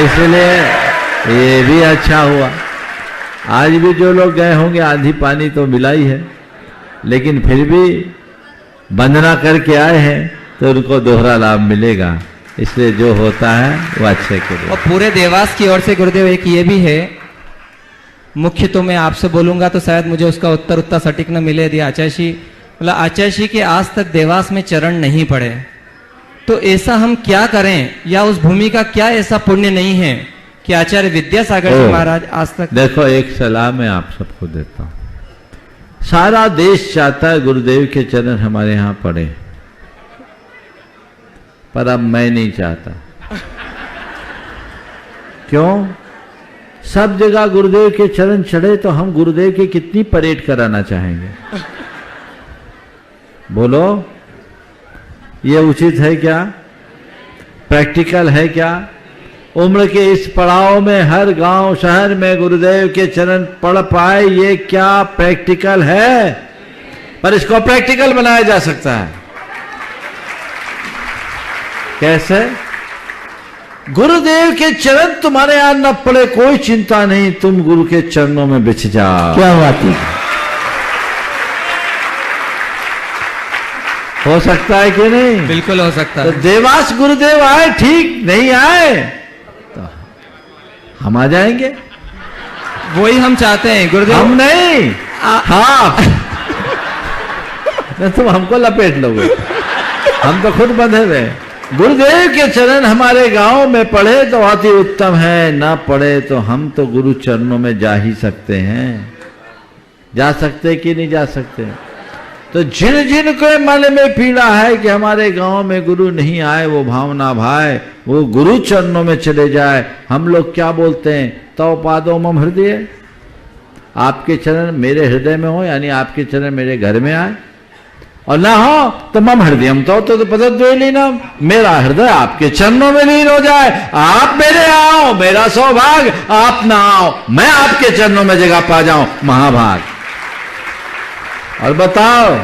इसलिए ये भी अच्छा हुआ। आज भी जो लोग गए होंगे, आंधी पानी तो मिला ही है, लेकिन फिर भी वंदना करके आए हैं तो उनको दोहरा लाभ मिलेगा। इसलिए जो होता है वो अच्छे के लिए। और पूरे देवास की ओर से गुरुदेव एक ये भी है, मुख्य तो मैं आपसे बोलूंगा तो शायद मुझे उसका उत्तर उतना सटीक न मिले। यदि आचार्य मतलब आचार्य के आज तक देवास में चरण नहीं पड़े, तो ऐसा हम क्या करें, या उस भूमि का क्या ऐसा पुण्य नहीं है कि आचार्य विद्यासागर जी महाराज आज तक। देखो, एक सलाह मैं आप सबको देता हूं। सारा देश चाहता है गुरुदेव के चरण हमारे यहां पड़े, पर अब मैं नहीं चाहता। क्यों? सब जगह गुरुदेव के चरण चढ़े तो हम गुरुदेव की कितनी परेड कराना चाहेंगे? बोलो, ये उचित है क्या? प्रैक्टिकल है क्या? उम्र के इस पड़ाव में हर गांव शहर में गुरुदेव के चरण पड़ पाए, ये क्या प्रैक्टिकल है? पर इसको प्रैक्टिकल बनाया जा सकता है। कैसे? गुरुदेव के चरण तुम्हारे यहां न पड़े, कोई चिंता नहीं, तुम गुरु के चरणों में बिछ जाओ। क्या बात है? हो सकता है कि नहीं? बिल्कुल हो सकता तो है। देवास गुरुदेव आए, ठीक, नहीं आए तो हम आ जाएंगे। वही हम चाहते हैं गुरुदेव। हम नहीं, हाँ तुम हमको लपेट लोगे, हम तो खुद बंधे हुए। गुरुदेव के चरण हमारे गांव में पड़े तो अति उत्तम है, ना पड़े तो हम तो गुरु चरणों में जा ही सकते हैं। जा सकते कि नहीं जा सकते? तो जिन जिन के मन में पीड़ा है कि हमारे गांव में गुरु नहीं आए, वो भावना भाई वो गुरु चरणों में चले जाए। हम लोग क्या बोलते हैं? तव पादो मम हृदय। आपके चरण मेरे हृदय में हो, यानी आपके चरण मेरे घर में आए, और ना हो तो मम हृदयम तो पदद्वैलीनम, मेरा हृदय आपके चरणों में लीन हो जाए। आप मेरे आओ, मेरा सौभाग्य, आप ना आओ, मैं आपके चरणों में जगह पा जाऊं, महाभाग। और बताओ,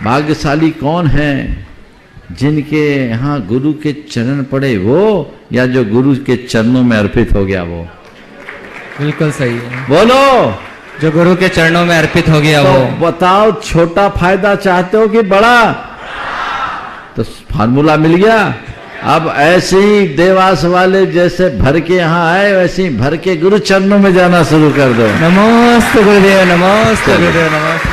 भाग्यशाली कौन है जिनके यहां गुरु के चरण पड़े, वो या जो गुरु के चरणों में अर्पित हो गया वो? बिल्कुल सही है। बोलो, जो गुरु के चरणों में अर्पित हो गया तो वो। बताओ, छोटा फायदा चाहते हो कि बड़ा? तो फार्मूला मिल गया। अब ऐसे ही देवास वाले जैसे भर के यहाँ आए, वैसे ही भर के गुरु चरणों में जाना शुरू कर दो। नमस्ते गुरुदेव, नमस्ते गुरुदेव, नमस्ते।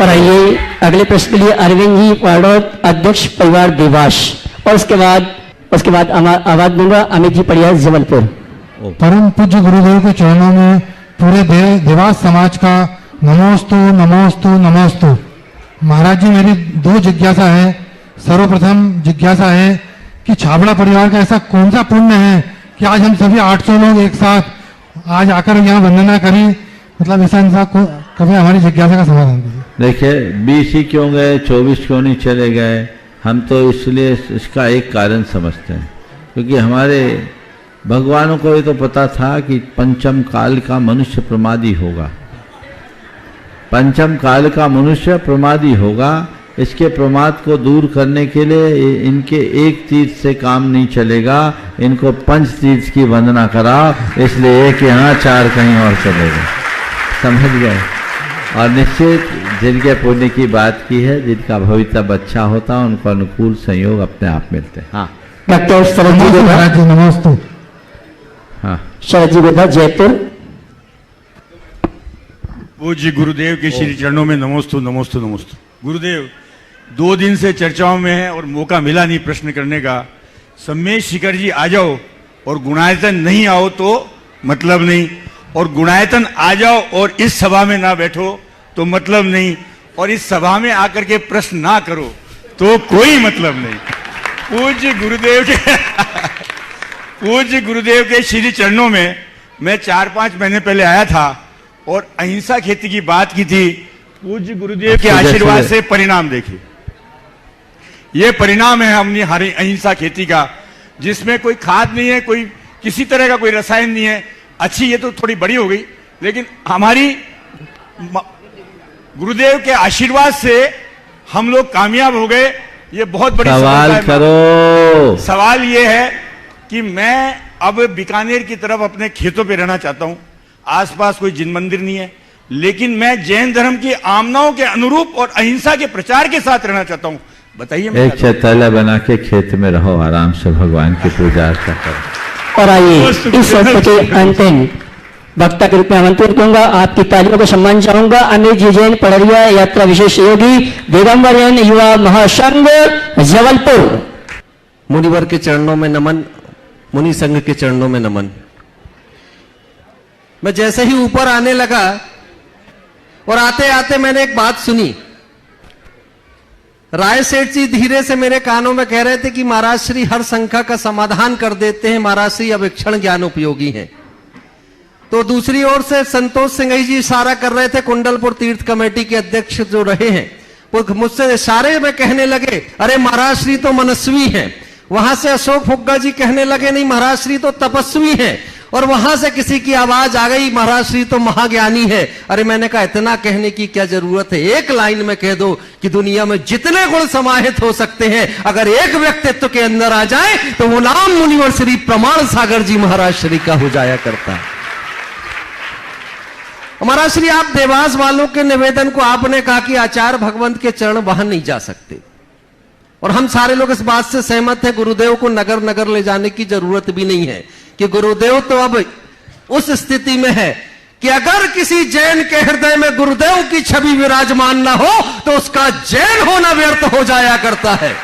और आइए अगले प्रश्न के लिए अरविंद जी पाड़ौत, अध्यक्ष परिवार देवास, और उसके बाद आवाज दूंगा अमित जी पड़िया, जबलपुर। परम पूज्य गुरुदेव के चरणों में पूरे देवास समाज का नमोस्तु नमोस्तु नमोस्तु। महाराज जी, मेरी दो जिज्ञासा है। सर्वप्रथम जिज्ञासा है कि छाबड़ा परिवार का ऐसा कौन सा पुण्य है कि आज हम सभी 800 लोग एक साथ आज आकर यहाँ वंदना करें? मतलब ऐसा कभी हमारी जिज्ञासा का समाधान कीजिए। देखिए, 20 ही क्यों गए, 24 क्यों नहीं चले गए? हम तो इसलिए इसका एक कारण समझते हैं, क्योंकि हमारे भगवानों को ये तो पता था कि पंचम काल का मनुष्य प्रमादी होगा। पंचम काल का मनुष्य प्रमादी होगा, इसके प्रमाद को दूर करने के लिए इनके एक तीर्थ से काम नहीं चलेगा, इनको पंच तीर्थ की वंदना कराओ, इसलिए एक यहाँ 4 कहीं और चलेगा। समझ गए? और निश्चित जिनके पुण्य की बात की है, जिनका भविष्य अच्छा होता है, उनको अनुकूल संयोग अपने आप मिलते हैं। हाँ डॉक्टर शरद जी महाराज जी नमस्ते। हाँ शरद जी बेटा जयपुर। पूज्य गुरुदेव के श्री चरणों में नमोस्तु नमोस्तु नमोस्तु। गुरुदेव 2 दिन से चर्चाओं में है और मौका मिला नहीं प्रश्न करने का। सम्मेश शिखर जी आ जाओ और गुणायतन नहीं आओ तो मतलब नहीं, और गुणायतन आ जाओ और इस सभा में ना बैठो तो मतलब नहीं, और इस सभा में आकर के प्रश्न ना करो तो कोई मतलब नहीं। पूज्य गुरुदेव के श्री चरणों में मैं 4-5 महीने पहले आया था और अहिंसा खेती की बात की थी। पूज्य गुरुदेव के आशीर्वाद से परिणाम देखिए, ये परिणाम है हमने हरी अहिंसा खेती का, जिसमें कोई खाद नहीं है, कोई किसी तरह का कोई रसायन नहीं है। अच्छी ये तो थोड़ी बड़ी हो गई, लेकिन हमारी गुरुदेव के आशीर्वाद से हम लोग कामयाब हो गए। ये बहुत बड़ी सवाल करो। सवाल ये है कि मैं अब बीकानेर की तरफ अपने खेतों पे रहना चाहता हूं। आसपास कोई जिन मंदिर नहीं है, लेकिन मैं जैन धर्म की आमनाओं के अनुरूप और अहिंसा के प्रचार के साथ रहना चाहता हूं। बताइए। एक चैताला बना के खेत में रहो, आराम से भगवान की पूजा अर्चना करो। और आइए इस सत्र के अंतिम वक्ता के रूप में आमंत्रित करूंगा, आपकी तालियों को सम्मान चाहूंगा, अनिल जी जैन पड़रिया यात्रा विशेष योगी, दिगंबर जैन युवा महासंघ जबलपुर। मुनिवर के चरणों में नमन, मुनि संघ के चरणों में नमन। मैं जैसे ही ऊपर आने लगा और आते आते मैंने एक बात सुनी। राय सेठ जी धीरे से मेरे कानों में कह रहे थे कि महाराज श्री हर शंका का समाधान कर देते हैं, महाराज श्री अवेक्षण ज्ञान उपयोगी हैं। तो दूसरी ओर से संतोष सिंह जी इशारा कर रहे थे, कुंडलपुर तीर्थ कमेटी के अध्यक्ष जो रहे हैं, वो मुझसे इशारे में कहने लगे अरे महाराज श्री तो मनस्वी हैं। वहां से अशोक फुग्गा जी कहने लगे नहीं महाराज श्री तो तपस्वी हैं। और वहां से किसी की आवाज आ गई महाराज श्री तो महाज्ञानी है। अरे मैंने कहा इतना कहने की क्या जरूरत है, एक लाइन में कह दो कि दुनिया में जितने गुण समाहित हो सकते हैं अगर एक व्यक्तित्व के अंदर आ जाए तो वो नाम मुनिवर श्री प्रमाण सागर जी महाराज श्री का हो जाया करता है। महाराज श्री आप देवास वालों के निवेदन को आपने कहा कि आचार्य भगवंत के चरण वहां नहीं जा सकते, और हम सारे लोग इस बात से सहमत हैं। गुरुदेव को नगर नगर ले जाने की जरूरत भी नहीं है कि गुरुदेव तो अब उस स्थिति में है कि अगर किसी जैन के हृदय में गुरुदेव की छवि विराजमान ना हो तो उसका जैन होना व्यर्थ हो जाया करता है।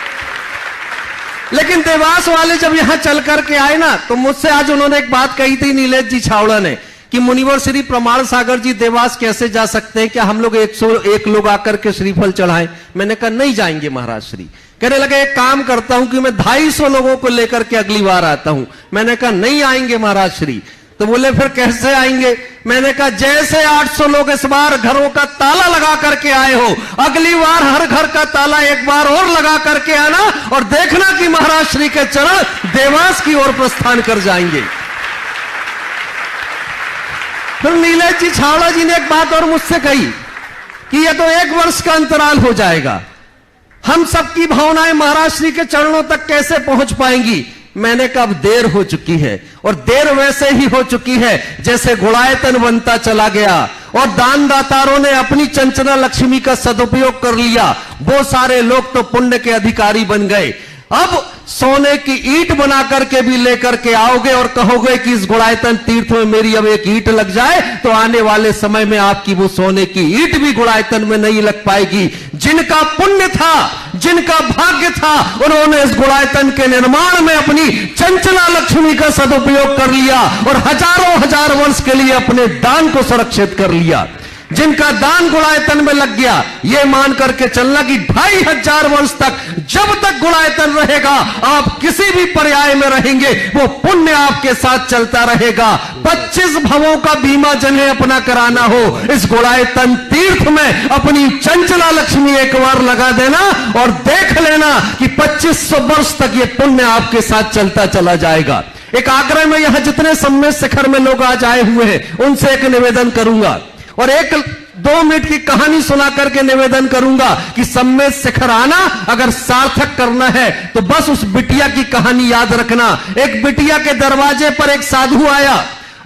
लेकिन देवास वाले जब यहां चल करके आए ना, तो मुझसे आज उन्होंने एक बात कही थी नीलेश जी छावड़ा ने कि मुनिवर श्री प्रमाण सागर जी देवास कैसे जा सकते हैं, क्या हम लोग 101 लोग आकर के श्रीफल चढ़ाएं? मैंने कहा नहीं जाएंगे महाराज श्री। कहने लगे एक काम करता हूं कि मैं 250 लोगों को लेकर के अगली बार आता हूं। मैंने कहा नहीं आएंगे महाराज श्री। तो बोले फिर कैसे आएंगे? मैंने कहा जैसे 800 लोग इस बार घरों का ताला लगा करके आए हो, अगली बार हर घर का ताला एक बार और लगा करके आना और देखना कि महाराज श्री के चरण देवास की ओर प्रस्थान कर जाएंगे। फिर नीलेश जी छावड़ा जी ने एक बात और मुझसे कही कि यह तो 1 वर्ष का अंतराल हो जाएगा, हम सबकी भावनाएं महाराज श्री के चरणों तक कैसे पहुंच पाएंगी? मैंने कहा अब देर हो चुकी है, और देर वैसे ही हो चुकी है जैसे गुणायतन बनता चला गया और दानदातारों ने अपनी चंचला लक्ष्मी का सदुपयोग कर लिया। वो सारे लोग तो पुण्य के अधिकारी बन गए। अब सोने की ईंट बना करके भी लेकर के आओगे और कहोगे कि इस गुणायतन तीर्थ में मेरी अब एक ईंट लग जाए, तो आने वाले समय में आपकी वो सोने की ईंट भी गुणायतन में नहीं लग पाएगी। जिनका पुण्य था, जिनका भाग्य था, उन्होंने इस गुणायतन के निर्माण में अपनी चंचला लक्ष्मी का सदुपयोग कर लिया और हजारों हजार वर्ष के लिए अपने दान को सुरक्षित कर लिया। जिनका दान गुणायतन में लग गया, ये मान करके चलना कि 2500 वर्ष तक, जब तक गुणायतन रहेगा, आप किसी भी पर्याय में रहेंगे, वो पुण्य आपके साथ चलता रहेगा। 25 भवों का बीमा जिन्हें अपना कराना हो, इस गुणायतन तीर्थ में अपनी चंचला लक्ष्मी एक बार लगा देना और देख लेना कि 2500 वर्ष तक ये पुण्य आपके साथ चलता चला जाएगा। एक आग्रह में यहां जितने सम्मेद शिखर में लोग आज आए हुए हैं, उनसे एक निवेदन करूंगा और एक 2 मिनट की कहानी सुना करके निवेदन करूंगा कि सम्मेद शिखर आना अगर सार्थक करना है तो बस उस बिटिया की कहानी याद रखना। एक बिटिया के दरवाजे पर एक साधु आया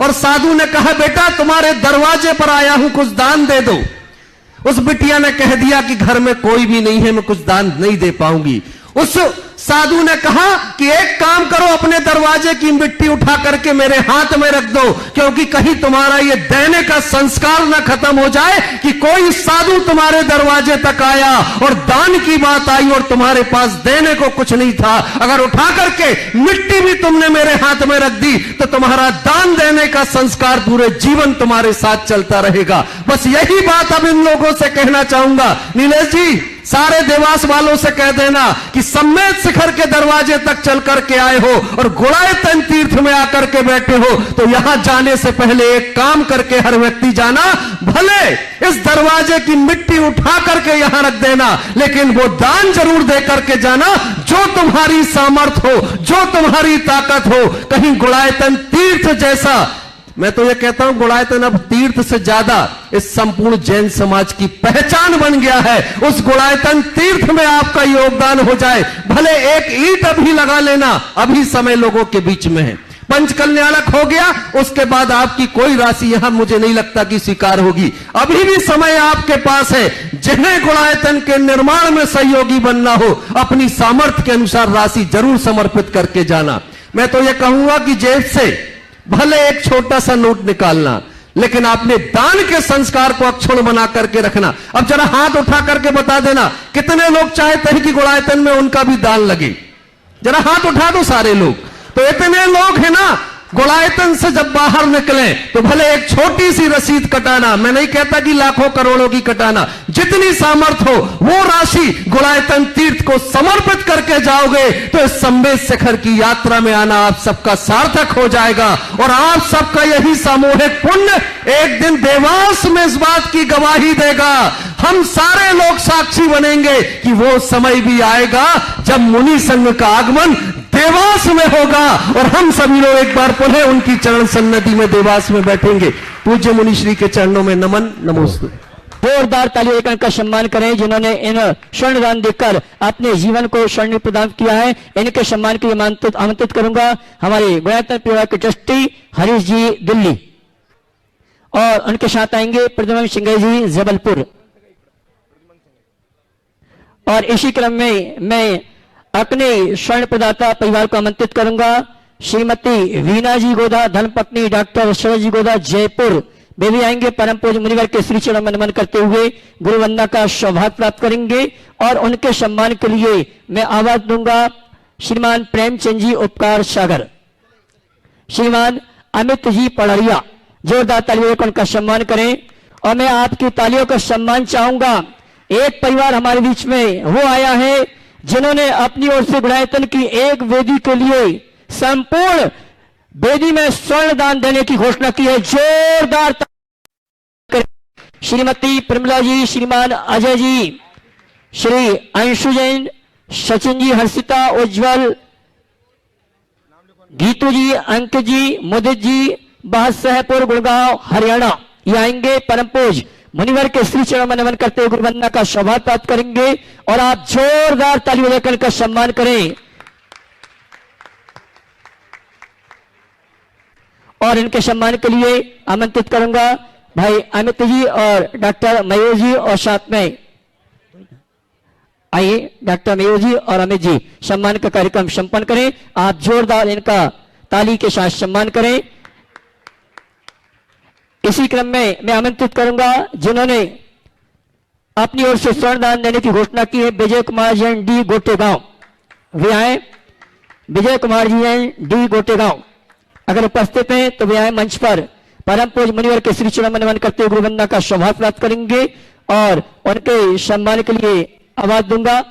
और साधु ने कहा, बेटा तुम्हारे दरवाजे पर आया हूं, कुछ दान दे दो। उस बिटिया ने कह दिया कि घर में कोई भी नहीं है, मैं कुछ दान नहीं दे पाऊंगी। उस साधु ने कहा कि एक काम करो, अपने दरवाजे की मिट्टी उठा करके मेरे हाथ में रख दो, क्योंकि कहीं तुम्हारा ये देने का संस्कार ना खत्म हो जाए कि कोई साधु तुम्हारे दरवाजे तक आया और दान की बात आई और तुम्हारे पास देने को कुछ नहीं था। अगर उठा करके मिट्टी भी तुमने मेरे हाथ में रख दी तो तुम्हारा दान देने का संस्कार पूरे जीवन तुम्हारे साथ चलता रहेगा। बस यही बात अब इन लोगों से कहना चाहूंगा। नीलेश जी, सारे देवास वालों से कह देना कि सम्मेद शिखर के दरवाजे तक चल करके आए हो और गुड़ायतन तीर्थ में आकर के बैठे हो तो यहां जाने से पहले एक काम करके हर व्यक्ति जाना, भले इस दरवाजे की मिट्टी उठा करके यहां रख देना, लेकिन वो दान जरूर दे करके जाना जो तुम्हारी सामर्थ हो, जो तुम्हारी ताकत हो। कहीं गुड़ायतन तीर्थ जैसा, मैं तो ये कहता हूं गुड़ायतन अब तीर्थ से ज्यादा इस संपूर्ण जैन समाज की पहचान बन गया है। उस गुड़ायतन तीर्थ में आपका योगदान हो जाए, भले एक ईंट अभी लगा लेना, अभी समय लोगों के बीच में है। पंचकल्याणक हो गया, उसके बाद आपकी कोई राशि यहां मुझे नहीं लगता कि स्वीकार होगी। अभी भी समय आपके पास है। जिन्हें गुड़ायतन के निर्माण में सहयोगी बनना हो, अपनी सामर्थ्य के अनुसार राशि जरूर समर्पित करके जाना। मैं तो यह कहूंगा कि जेब से भले एक छोटा सा नोट निकालना, लेकिन आपने दान के संस्कार को अक्षुण्ण बना करके रखना। अब जरा हाथ उठा करके बता देना कितने लोग चाहते हैं कि गुड़ायतन में उनका भी दान लगे। जरा हाथ उठा दो सारे लोग। तो इतने लोग हैं ना, गुड़ायतन से जब बाहर निकले तो भले एक छोटी सी रसीद कटाना, मैं नहीं कहता कि लाखों करोड़ों की कटाना, जितनी सामर्थ हो वो राशि गुड़ायतन तीर्थ को समर्पित करके जाओगे तो इस सम्मेद शिखर की यात्रा में आना आप सबका सार्थक हो जाएगा। और आप सबका यही सामूहिक पुण्य एक दिन देवास में इस बात की गवाही देगा। हम सारे लोग साक्षी बनेंगे कि वो समय भी आएगा जब मुनि संघ का आगमन देवास में होगा और हम सभी लोग एक बार पुनः उनकी चरण सन्निधि में देवास में बैठेंगे। पूज्य मुनि श्री के चरणों में नमन नमोस्तु। जोरदार तालियों देकर इनका सम्मान करें जिन्होंने इन स्वर्ण दान देकर अपने जीवन को स्वर्ण प्रदान किया है। इनके सम्मान के लिए आमंत्रित करूंगा हमारे गुड़ायतन परिवार के ट्रस्टी हरीश जी दिल्ली, और उनके साथ आएंगे प्रद्युम्न सिंह जी जबलपुर। और इसी क्रम में मैं अपने स्वर्ण प्रदाता परिवार को आमंत्रित करूंगा। श्रीमती वीना जी गोदा, धर्मपत्नी डॉक्टर शरद जी गोदा जयपुर, वे भी आएंगे। परम पूज्य मुनिवर के श्री चरणों में नमन करते हुए गुरु वंदना का सौभाग्य प्राप्त करेंगे। और उनके सम्मान के लिए मैं आवाज दूंगा श्रीमान प्रेमचंद जी उपकार सागर, श्रीमान अमित जी पड़रिया। जोरदार तालियों से उनका सम्मान करें। और मैं आपकी तालियों का सम्मान चाहूंगा। एक परिवार हमारे बीच में वो आया है जिन्होंने अपनी ओर से गुड़ायतन की एक वेदी के लिए संपूर्ण वेदी में स्वर्ण दान देने की घोषणा की है। जोरदार श्रीमती प्रमिला जी, श्रीमान अजय जी, श्री अंशु जैन, सचिन जी, हर्षिता, उज्जवल, गीतू जी, अंकित जी, मुदित जी, बादशाहपुर गुड़गांव हरियाणा, ये आएंगे। परम पूज्य मुनिवर के श्री चरणों में नमन करते हुए गुरु वंदना का सौभाग्य प्राप्त करेंगे। और आप जोरदार तालियों देकर इनका सम्मान करें। और इनके सम्मान के लिए आमंत्रित करूंगा भाई अमित जी और डॉक्टर मयूर जी, और साथ में आइए डॉक्टर मयूर जी और अमित जी सम्मान का कार्यक्रम संपन्न करें। आप जोरदार इनका ताली के साथ सम्मान करें। इसी क्रम में मैं आमंत्रित करूंगा जिन्होंने अपनी ओर से स्वर्ण दान देने की घोषणा की है, विजय कुमार जैन डी गोटेगांव, वे आए। विजय कुमार जी जैन डी गोटेगांव अगर उपस्थित हैं तो वे आए मंच पर। परम पूज्य मुनिवर के श्री चरणों में नमन करते हुए गुरु वंदना का सौभाग्य प्राप्त करेंगे। और उनके सम्मान के लिए आवाज दूंगा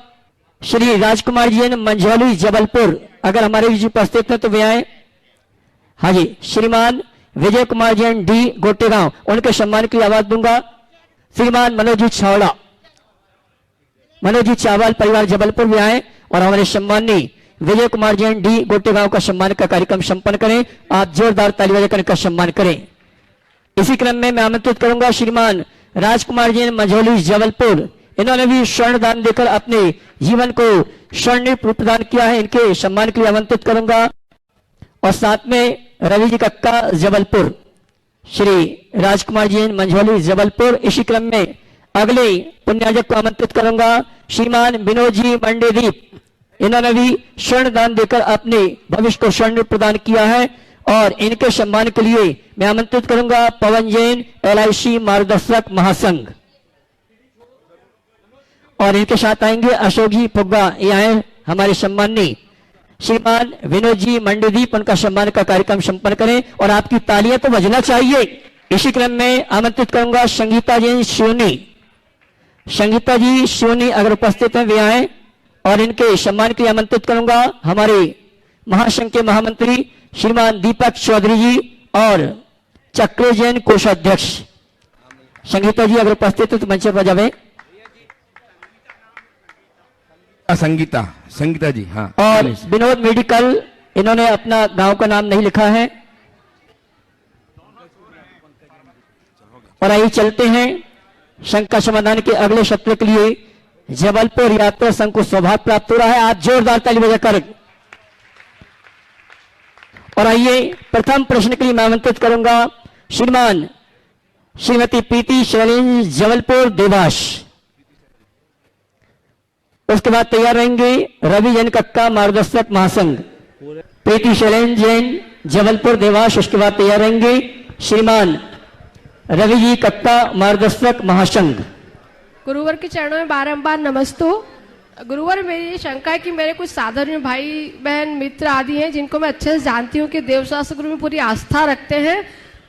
श्री राजकुमार जी मंझौली जबलपुर, अगर हमारे बीच उपस्थित हैं तो वे आए। हाँ जी, श्रीमान विजय कुमार जैन डी गोटेगांव, उनके सम्मान की आवाज दूंगा। श्रीमान मनोजी छावड़ा, मनोजी चावल परिवार जबलपुर भी आए और हमारे सम्मानी विजय कुमार जैन डी गोटेगांव का सम्मान का कार्यक्रम संपन्न करें। आप जोरदार ताली बजाकर इनका सम्मान करें। इसी क्रम में मैं आमंत्रित करूंगा श्रीमान राजकुमार जी मंझौली जबलपुर, इन्होंने भी स्वर्ण दान देकर अपने जीवन को स्वर्ण प्रदान किया है। इनके सम्मान के लिए आमंत्रित करूंगा। और साथ में रवि जी कक्का जबलपुर, श्री राजकुमार जी मंझौली जबलपुर। इसी क्रम में अगले पुण्याजक को आमंत्रित करूंगा, श्रीमान विनोद जी मंडेदीप, इन्होंने भी स्वर्ण दान देकर अपने भविष्य को स्वर्ण प्रदान किया है। और इनके सम्मान के लिए मैं आमंत्रित करूंगा पवन जैन, LIC मार्गदर्शक महासंघ। और इनके साथ आएंगे अशोक जी फुग्गा, ये आए हमारे सम्माननीय श्रीमान विनोद जी मंडीदीप, उनका सम्मान का कार्यक्रम संपन्न करें और आपकी तालियां तो बजना चाहिए। इसी क्रम में आमंत्रित करूंगा संगीता जी शिवनी, संगीता जी शिवनी अगर उपस्थित हैं वे आए और इनके सम्मान के लिए आमंत्रित करूंगा हमारे महासंघ के महामंत्री श्रीमान दीपक चौधरी जी और चक्र जैन कोषाध्यक्ष। संगीता जी अगर उपस्थित है तो मंच पर जावे। संगीता जी, हाँ। और विनोद मेडिकल, इन्होंने अपना गांव का नाम नहीं लिखा है। और आइए चलते हैं संघ का समाधान के अगले सत्र के लिए। जबलपुर यात्रा संघ को सौभाग्य प्राप्त हो रहा है, आप जोरदार ताली बजाकर। और आइए प्रथम प्रश्न के लिए मैं आमंत्रित करूंगा श्रीमान श्रीमती प्रीति शैलेंद्र जबलपुर देवास। उसके बाद तैयार रहेंगे रवि जैन कक्का मार्गदर्शक महासंघ, प्रीति शैलेंद्र जैन जबलपुर देवास। उसके बाद तैयार रहेंगे श्रीमान रवि जी कक्का मार्गदर्शक महासंघ। गुरुवर के चरणों में बारंबार नमस्तु। गुरुवर, मेरी शंका है कि मेरे कुछ साधारण भाई बहन मित्र आदि हैं जिनको मैं अच्छे से जानती हूँ कि देवशास्त्र गुरु में पूरी आस्था रखते हैं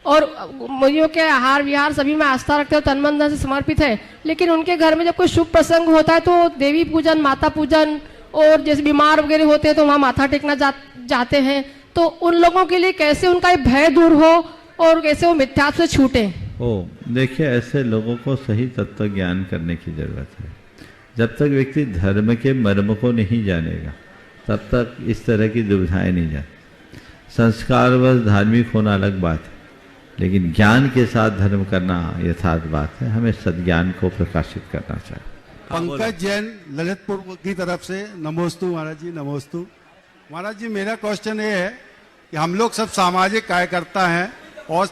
और मुनियों के आहार विहार सभी में आस्था रखते हैं, तन मन धन से समर्पित है। लेकिन उनके घर में जब कोई शुभ प्रसंग होता है तो देवी पूजन, माता पूजन और जैसे बीमार वगैरह होते हैं तो वहाँ माथा टेकना जाते हैं। तो उन लोगों के लिए कैसे उनका भय दूर हो और कैसे वो मिथ्यात्व से छूटे? देखिए, ऐसे लोगों को सही तत्व ज्ञान करने की जरूरत है। जब तक व्यक्ति धर्म के मर्म को नहीं जानेगा तब तक इस तरह की दुविधाएं नहीं जाती। संस्कारवश धार्मिक होना अलग बात है, लेकिन ज्ञान के साथ धर्म करना यथार्थ बात है। हमें सद्ज्ञान को प्रकाशित करना चाहिए। पंकज जैन ललितपुर की तरफ से नमोस्तु महाराज जी, नमोस्तु महाराज जी। मेरा क्वेश्चन ये है कि हम लोग सब सामाजिक कार्यकर्ता हैं और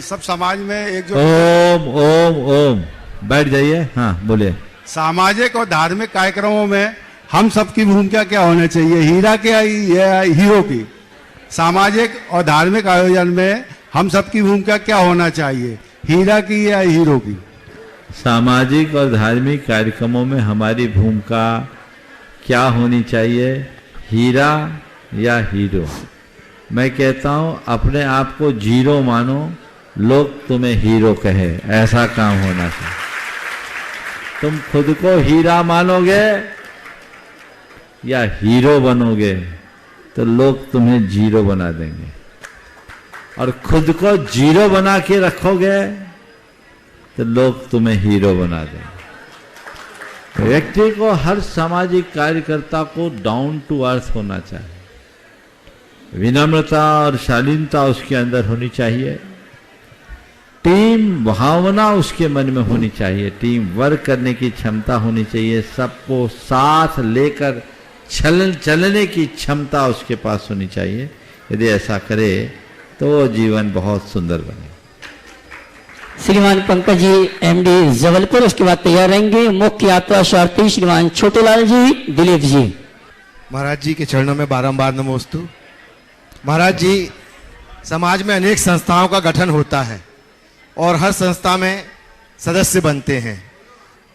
सब समाज में एक जो ओम ओम ओम बैठ जाइए, हाँ बोलिए। सामाजिक और धार्मिक कार्यक्रमों में हम सबकी भूमिका क्या होनी चाहिए, हीरा की या हीरो की? सामाजिक और धार्मिक आयोजन में हम सबकी भूमिका क्या होना चाहिए, हीरा की या हीरो की? सामाजिक और धार्मिक कार्यक्रमों में हमारी भूमिका क्या होनी चाहिए, हीरा या हीरो? मैं कहता हूं अपने आप को जीरो मानो, लोग तुम्हें हीरो कहे, ऐसा काम होना चाहिए। तुम खुद को हीरा मानोगे या हीरो बनोगे तो लोग तुम्हें जीरो बना देंगे, और खुद को जीरो बना के रखोगे तो लोग तुम्हें हीरो बना देंगे। व्यक्ति को, हर सामाजिक कार्यकर्ता को डाउन टू अर्थ होना चाहिए, विनम्रता और शालीनता उसके अंदर होनी चाहिए, टीम भावना उसके मन में होनी चाहिए, टीम वर्क करने की क्षमता होनी चाहिए, सबको साथ लेकर चलने की क्षमता उसके पास होनी चाहिए। यदि ऐसा करे तो जीवन बहुत सुंदर बने। श्रीमान पंकज जी MD जबलपुर। उसके बाद तैयार रहेंगे मुख्य यात्रा सारथी श्रीमान छोटेलाल जी दिलीप जी। महाराज जी के चरणों में बारंबार नमोस्तु। महाराज जी, समाज में अनेक संस्थाओं का गठन होता है और हर संस्था में सदस्य बनते हैं।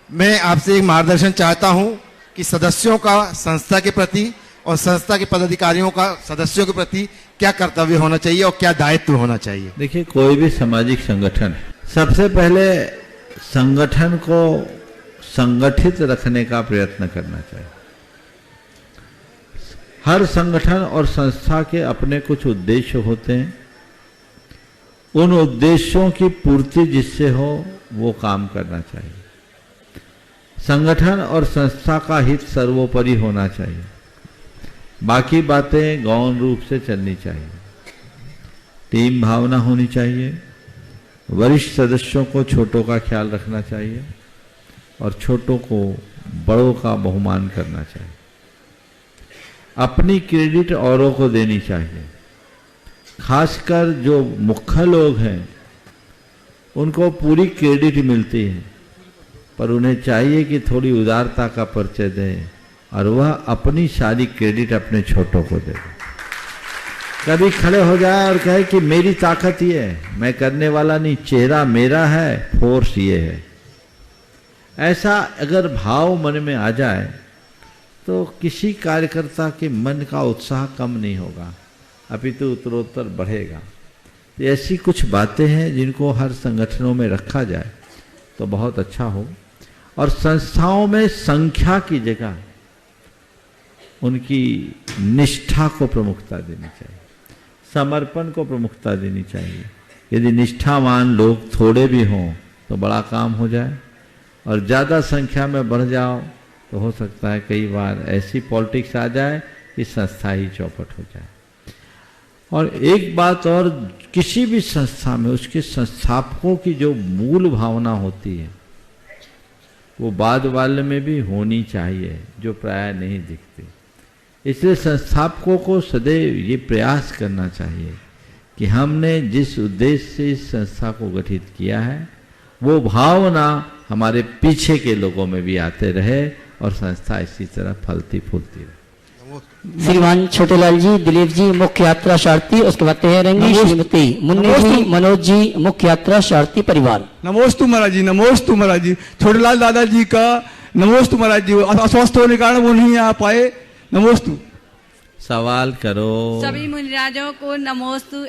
मैं आपसे एक मार्गदर्शन चाहता हूं कि सदस्यों का संस्था के प्रति और संस्था के पदाधिकारियों का सदस्यों के प्रति क्या कर्तव्य होना चाहिए और क्या दायित्व होना चाहिए? देखिए, कोई भी सामाजिक संगठन, सबसे पहले संगठन को संगठित रखने का प्रयत्न करना चाहिए। हर संगठन और संस्था के अपने कुछ उद्देश्य होते हैं, उन उद्देश्यों की पूर्ति जिससे हो वो काम करना चाहिए। संगठन और संस्था का हित सर्वोपरि होना चाहिए, बाकी बातें गौण रूप से चलनी चाहिए। टीम भावना होनी चाहिए, वरिष्ठ सदस्यों को छोटों का ख्याल रखना चाहिए और छोटों को बड़ों का बहुमान करना चाहिए। अपनी क्रेडिट औरों को देनी चाहिए। खासकर जो मुख्य लोग हैं उनको पूरी क्रेडिट मिलती है, पर उन्हें चाहिए कि थोड़ी उदारता का परिचय दें और वह अपनी सारी क्रेडिट अपने छोटों को दे। कभी खड़े हो जाए और कहे कि मेरी ताकत ये है, मैं करने वाला नहीं, चेहरा मेरा है, फोर्स ये है। ऐसा अगर भाव मन में आ जाए तो किसी कार्यकर्ता के मन का उत्साह कम नहीं होगा, अपितु उत्तरोत्तर बढ़ेगा। तो ऐसी कुछ बातें हैं जिनको हर संगठनों में रखा जाए तो बहुत अच्छा हो। और संस्थाओं में संख्या की जगह उनकी निष्ठा को प्रमुखता देनी चाहिए, समर्पण को प्रमुखता देनी चाहिए। यदि निष्ठावान लोग थोड़े भी हों तो बड़ा काम हो जाए, और ज़्यादा संख्या में बढ़ जाओ तो हो सकता है कई बार ऐसी पॉलिटिक्स आ जाए कि संस्था ही चौपट हो जाए। और एक बात और, किसी भी संस्था में उसके संस्थापकों की जो मूल भावना होती है वो बाद वाले में भी होनी चाहिए, जो प्राय नहीं दिखती। इसलिए संस्थापकों को सदैव ये प्रयास करना चाहिए कि हमने जिस उद्देश्य से इस संस्था को गठित किया है वो भावना हमारे पीछे के लोगों में भी आते रहे और संस्था इसी तरह फलती फूलती रहे। श्रीमान छोटेलाल जी, दिलीप जी मुख्य यात्रा शारथी, उसके बाद रहेंगे श्रीमती मुन्नी जी, मनोज जी मुख्य यात्रा शारथी परिवार। नमोस्तु महाराज जी, नमोस्तु महाराज जी। छोटेलाल दादाजी का नमोस्तु महाराज जी, अस्वस्थ होने के कारण वो नहीं आ पाए, नमोस्तु। सवाल करो। सभी मुनिराजों को नमोस्तु,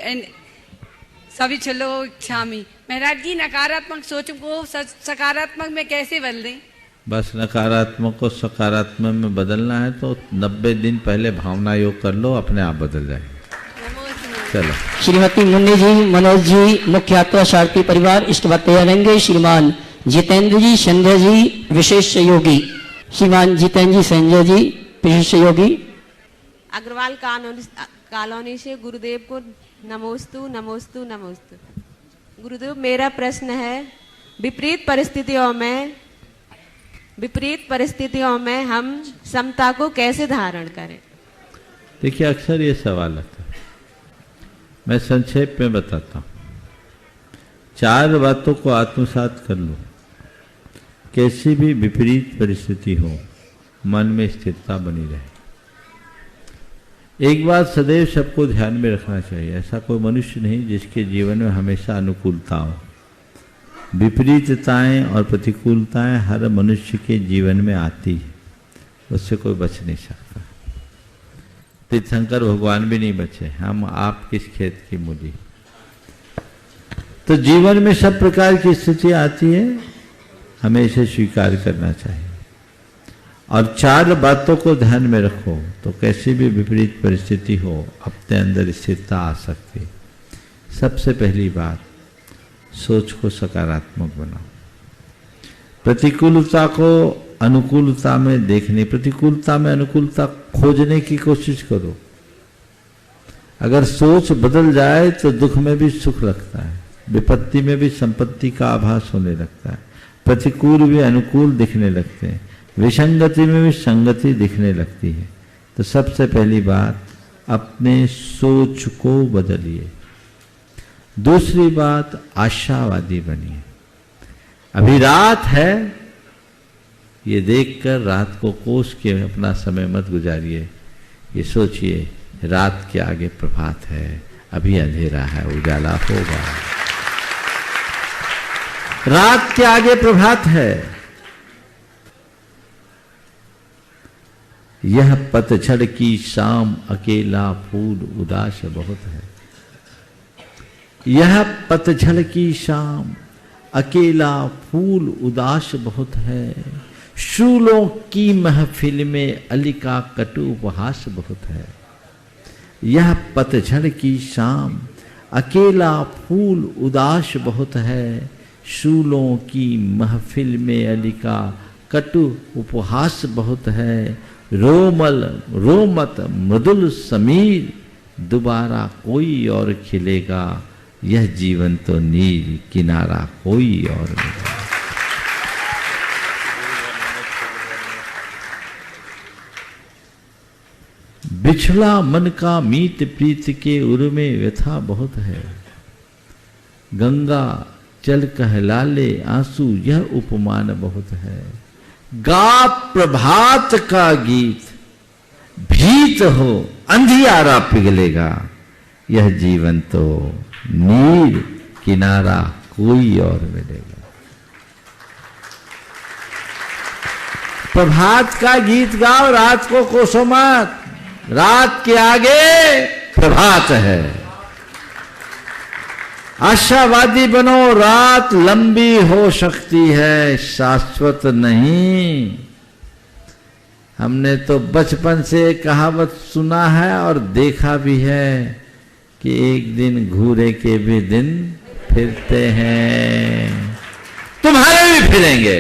सभी छलो क्षामी। महाराज जी, नकारात्मक सोच को सकारात्मक में कैसे बदल दें? बस नकारात्मक को सकारात्मक में बदलना है तो 90 दिन पहले भावना योग कर लो, अपने आप बदल जाएगी। चलो। श्रीमती मुन्नी जी, मनोज जी मुख्य यात्रा शारथी परिवार। इसके बाद रहेंगे श्रीमान जितेंद्र जी, संजय जी विशेष योगी। श्रीमान जितेंद्र जी, संजय जी विशेष योगी। अग्रवाल कॉलोनी से गुरुदेव को नमोस्तु नमोस्तु नमोस्तु। गुरुदेव, मेरा प्रश्न है, विपरीत परिस्थितियों में हम समता को कैसे धारण करें? देखिए, अक्सर ये सवाल आता है, मैं संक्षेप में बताता हूँ। 4 बातों को आत्मसात कर लो। कैसी भी विपरीत परिस्थिति हो, मन में स्थिरता बनी रहे। एक बात सदैव सबको ध्यान में रखना चाहिए, ऐसा कोई मनुष्य नहीं जिसके जीवन में हमेशा अनुकूलता हो। विपरीतताएं और प्रतिकूलताएं हर मनुष्य के जीवन में आती है, उससे कोई बच नहीं सकता। तीर्थंकर भगवान भी नहीं बचे, हम आप किस खेत की मूली। तो जीवन में सब प्रकार की स्थिति आती है, हमें इसे स्वीकार करना चाहिए। और 4 बातों को ध्यान में रखो तो कैसी भी विपरीत परिस्थिति हो अपने अंदर स्थिरता आ सकती। सबसे पहली बात, सोच को सकारात्मक बनाओ। प्रतिकूलता को अनुकूलता में देखने, प्रतिकूलता में अनुकूलता खोजने की कोशिश करो। अगर सोच बदल जाए तो दुख में भी सुख लगता है, विपत्ति में भी संपत्ति का आभास होने लगता है, प्रतिकूल भी अनुकूल दिखने लगते हैं, विसंगति में भी संगति दिखने लगती है। तो सबसे पहली बात, अपने सोच को बदलिए। दूसरी बात, आशावादी बनिए। अभी रात है ये देखकर रात को कोस के अपना समय मत गुजारिए। ये सोचिए रात के आगे प्रभात है, अभी अंधेरा है, उजाला होगा। रात के आगे प्रभात है। यह पतझड़ की शाम अकेला फूल उदास बहुत है। यह पतझड़ की शाम अकेला फूल उदास बहुत है। शूलों की महफिल में अली का कटु उपहास बहुत है। यह पतझड़ की शाम अकेला फूल उदास बहुत है। शूलों की महफिल में अली का कटु उपहास बहुत है। रोमत मृदुल समीर दोबारा कोई और खिलेगा। यह जीवन तो नीर किनारा कोई और मिले। बिछड़ा मन का मीत प्रीत के उर में व्यथा बहुत है, गंगा चल कहलाले आंसू यह उपमान बहुत है। गा प्रभात का गीत भीत हो अंधियारा पिघलेगा, यह जीवन तो नीर किनारा कोई और मिलेगा। प्रभात का गीत गाओ, रात को कोसो मत, रात के आगे प्रभात है। आशावादी बनो, रात लंबी हो सकती है, शाश्वत नहीं। हमने तो बचपन से कहावत सुना है और देखा भी है कि एक दिन घूरे के भी दिन फिरते हैं, तुम्हारे भी फिरेंगे।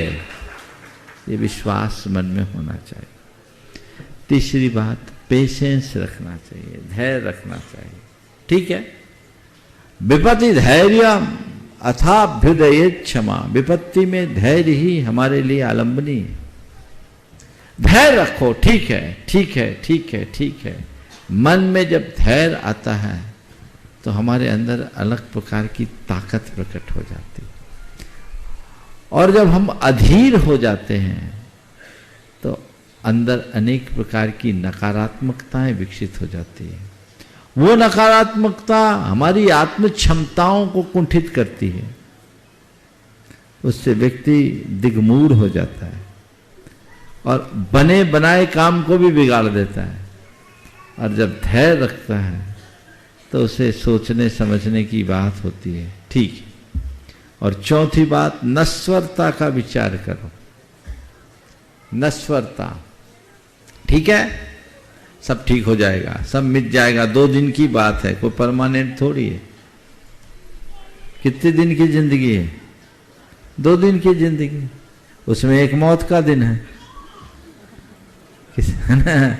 ये विश्वास मन में होना चाहिए। तीसरी बात, पेशेंस रखना चाहिए, धैर्य रखना चाहिए। ठीक है, विपत्ति धैर्य अथाभ्युदय क्षमा, विपत्ति में धैर्य ही हमारे लिए आलंबनी है। धैर्य रखो, ठीक है, ठीक है, ठीक है, ठीक है। मन में जब धैर्य आता है तो हमारे अंदर अलग प्रकार की ताकत प्रकट हो जाती है, और जब हम अधीर हो जाते हैं तो अंदर अनेक प्रकार की नकारात्मकताएं विकसित हो जाती है। वो नकारात्मकता हमारी आत्म क्षमताओं को कुंठित करती है, उससे व्यक्ति दिग्मूढ़ हो जाता है और बने बनाए काम को भी बिगाड़ देता है। और जब धैर्य रखता है तो उसे सोचने समझने की बात होती है। ठीक है। और चौथी बात, नश्वरता का विचार करो। नश्वरता, ठीक है, सब ठीक हो जाएगा, सब मिट जाएगा, 2 दिन की बात है, कोई परमानेंट थोड़ी है। कितने दिन की जिंदगी है? 2 दिन की जिंदगी, उसमें एक मौत का दिन है, है ना?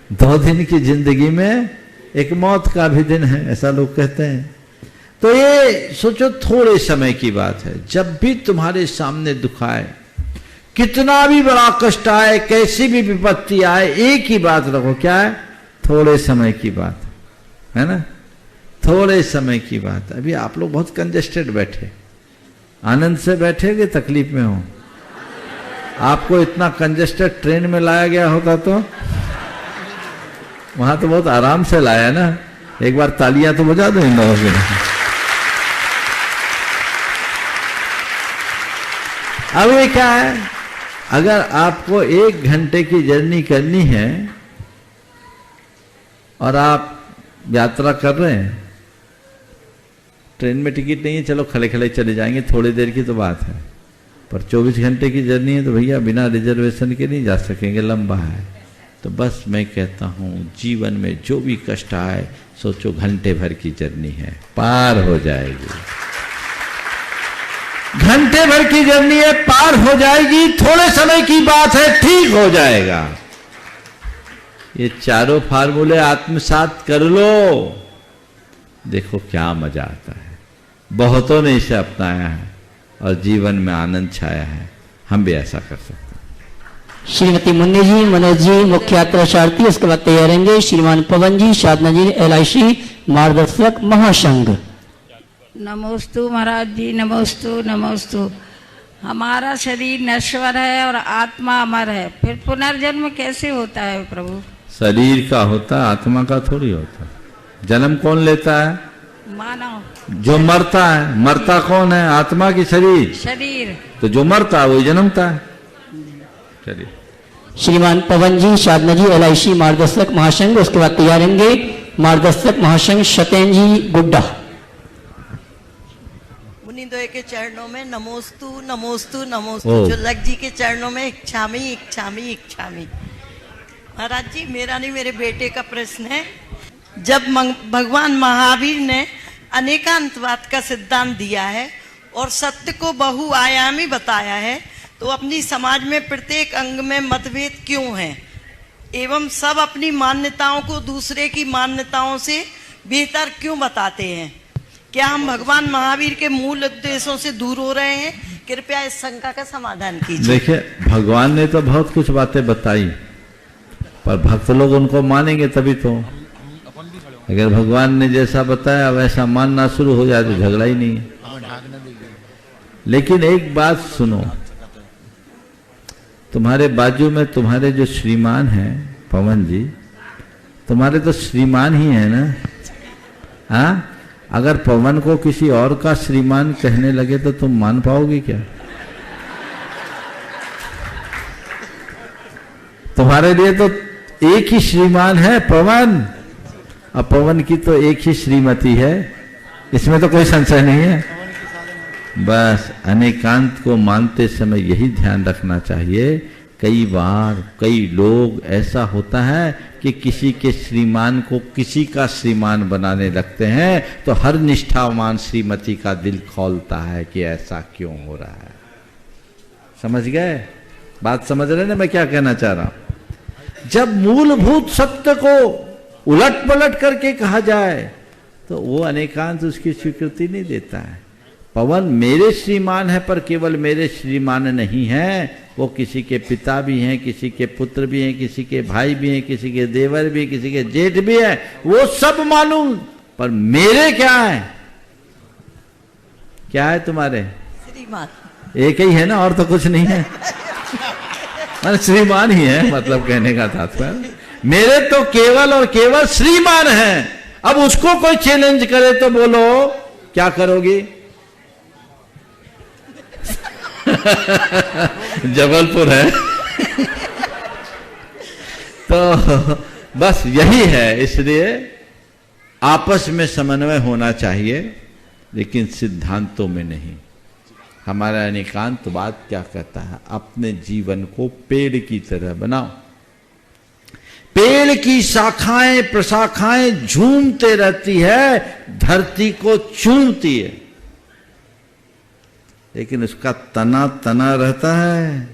2 दिन की जिंदगी में एक मौत का भी दिन है, ऐसा लोग कहते हैं। तो ये सोचो, थोड़े समय की बात है। जब भी तुम्हारे सामने दुख आए, कितना भी बड़ा कष्ट आए, कैसी भी विपत्ति आए, एक ही बात रखो, क्या है? थोड़े समय की बात है ना, थोड़े समय की बात। अभी आप लोग बहुत कंजेस्टेड बैठे, आनंद से बैठे कि तकलीफ में हो? आपको इतना कंजेस्टेड ट्रेन में लाया गया होता तो वहां तो बहुत आराम से लाया ना। एक बार तालियां तो बजा दो इन लोगों के लिए। अब ये क्या है, अगर आपको 1 घंटे की जर्नी करनी है और आप यात्रा कर रहे हैं, ट्रेन में टिकट नहीं है, चलो खड़े खड़े चले जाएंगे, थोड़ी देर की तो बात है, पर 24 घंटे की जर्नी है तो भैया बिना रिजर्वेशन के नहीं जा सकेंगे, लंबा है। तो बस मैं कहता हूँ, जीवन में जो भी कष्ट आए, सोचो घंटे भर की जर्नी है, पार हो जाएगी। घंटे भर की जर्नी है, पार हो जाएगी, थोड़े समय की बात है, ठीक हो जाएगा। ये चारों फार्मूले आत्मसात कर लो, देखो क्या मजा आता है। बहुतों ने इसे अपनाया है और जीवन में आनंद छाया है, हम भी ऐसा कर सकते हैं। श्रीमती मुन्नी जी, मनोज जी मुख्य यात्रार्थी, उसके बाद तैयार रहेंगे श्रीमान पवन जी, साधना जी, LIC मार्गदर्शक महासंघ। नमोस्तु महाराज जी, नमोस्तु नमोस्तु। हमारा शरीर नश्वर है और आत्मा अमर है, फिर पुनर्जन्म कैसे होता है प्रभु? शरीर का होता, आत्मा का थोड़ी होता। जन्म कौन लेता है? मानव। जो मरता है। मरता कौन है? आत्मा की शरीर? शरीर। तो जो मरता है वही जन्मता है। चलिए। श्रीमान पवन जी, साधना जी, LIC मार्गदर्शक महासंघ, उसके बाद तैयार रहेंगे मार्गदर्शक महासंघ सत्येन जी गुड्डा। मुनिंदोय के चरणों में नमोस्तु नमोस्तु नमोस्तु। जुल्लक जी के चरणों में इच्छामी इच्छामी इच्छामी। महाराज जी, मेरा नहीं, मेरे बेटे का प्रश्न है। जब भगवान महावीर ने अनेकांतवाद का सिद्धांत दिया है और सत्य को बहुआयामी बताया है, तो अपनी समाज में प्रत्येक अंग में मतभेद क्यों है एवं सब अपनी मान्यताओं को दूसरे की मान्यताओं से बेहतर क्यों बताते हैं? क्या हम भगवान महावीर के मूल उद्देश्यों से दूर हो रहे हैं? कृपया इस शंका का समाधान कीजिए। देखिए, भगवान ने तो बहुत कुछ बातें बताई, पर भक्त लोग उनको मानेंगे तभी तो। अगर भगवान ने जैसा बताया वैसा मानना शुरू हो जाए तो झगड़ा ही नहीं है। लेकिन एक बात सुनो, तुम्हारे बाजू में तुम्हारे जो श्रीमान हैं पवन जी, तुम्हारे तो श्रीमान ही है ना। हाँ, अगर पवन को किसी और का श्रीमान कहने लगे तो तुम मान पाओगे क्या? तुम्हारे लिए तो एक ही श्रीमान है पवन, और पवन की तो एक ही श्रीमती है, इसमें तो कोई संशय नहीं है। बस अनेकांत को मानते समय यही ध्यान रखना चाहिए। कई बार कई लोग ऐसा होता है कि किसी के श्रीमान को किसी का श्रीमान बनाने लगते हैं, तो हर निष्ठावान श्रीमती का दिल खौलता है कि ऐसा क्यों हो रहा है। समझ गए? बात समझ रहे ना मैं क्या कहना चाह रहा हूं? जब मूलभूत सत्य को उलट पलट करके कहा जाए तो वो अनेकांत उसकी स्वीकृति नहीं देता है। पवन मेरे श्रीमान है, पर केवल मेरे श्रीमान नहीं है, वो किसी के पिता भी हैं, किसी के पुत्र भी हैं, किसी के भाई भी हैं, किसी के देवर भी, किसी के जेठ भी हैं, वो सब मालूम, पर मेरे क्या है? क्या है तुम्हारे? श्रीमान एक ही है ना, और तो कुछ नहीं है। श्रीमान ही है, मतलब कहने का तात्पर्य मेरे तो केवल और केवल श्रीमान है। अब उसको कोई चैलेंज करे तो बोलो क्या करोगी? जबलपुर है। तो बस यही है, इसलिए आपस में समन्वय होना चाहिए, लेकिन सिद्धांतों में नहीं। हमारा अनेकांतवाद क्या कहता है? अपने जीवन को पेड़ की तरह बनाओ। पेड़ की शाखाएं प्रशाखाएं झूमते रहती है, धरती को चूमती है, लेकिन उसका तना तना रहता है।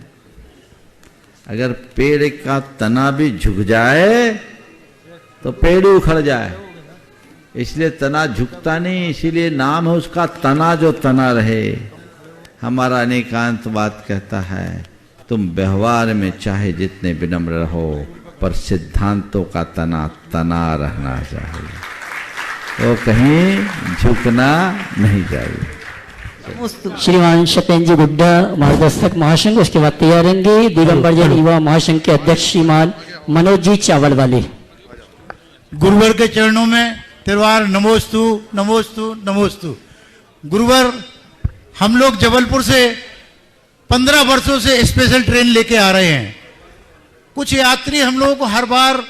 अगर पेड़ का तना भी झुक जाए तो पेड़ उखड़ जाए, इसलिए तना झुकता नहीं, इसीलिए नाम है उसका तना जो तना रहे। हमारा अनेकांतवाद कहता है तुम व्यवहार में चाहे जितने विनम्र रहो, पर सिद्धांतों का तना तना रहना चाहिए, तो कहीं झुकना नहीं चाहिए। श्रीमान शतेंद्र गुड्डा मार्गदर्शक महासंघ, उसके बाद तैयार रहेंगे दिगंबर जैन युवा महासंघ के अध्यक्ष श्रीमान मनोज जी चावल वाले। गुरुवर के चरणों में तिरवार नमोस्तु नमोस्तु नमोस्तु। गुरुवर, हम लोग जबलपुर से 15 वर्षों से स्पेशल ट्रेन लेके आ रहे हैं। कुछ यात्री हम लोगों को हर बार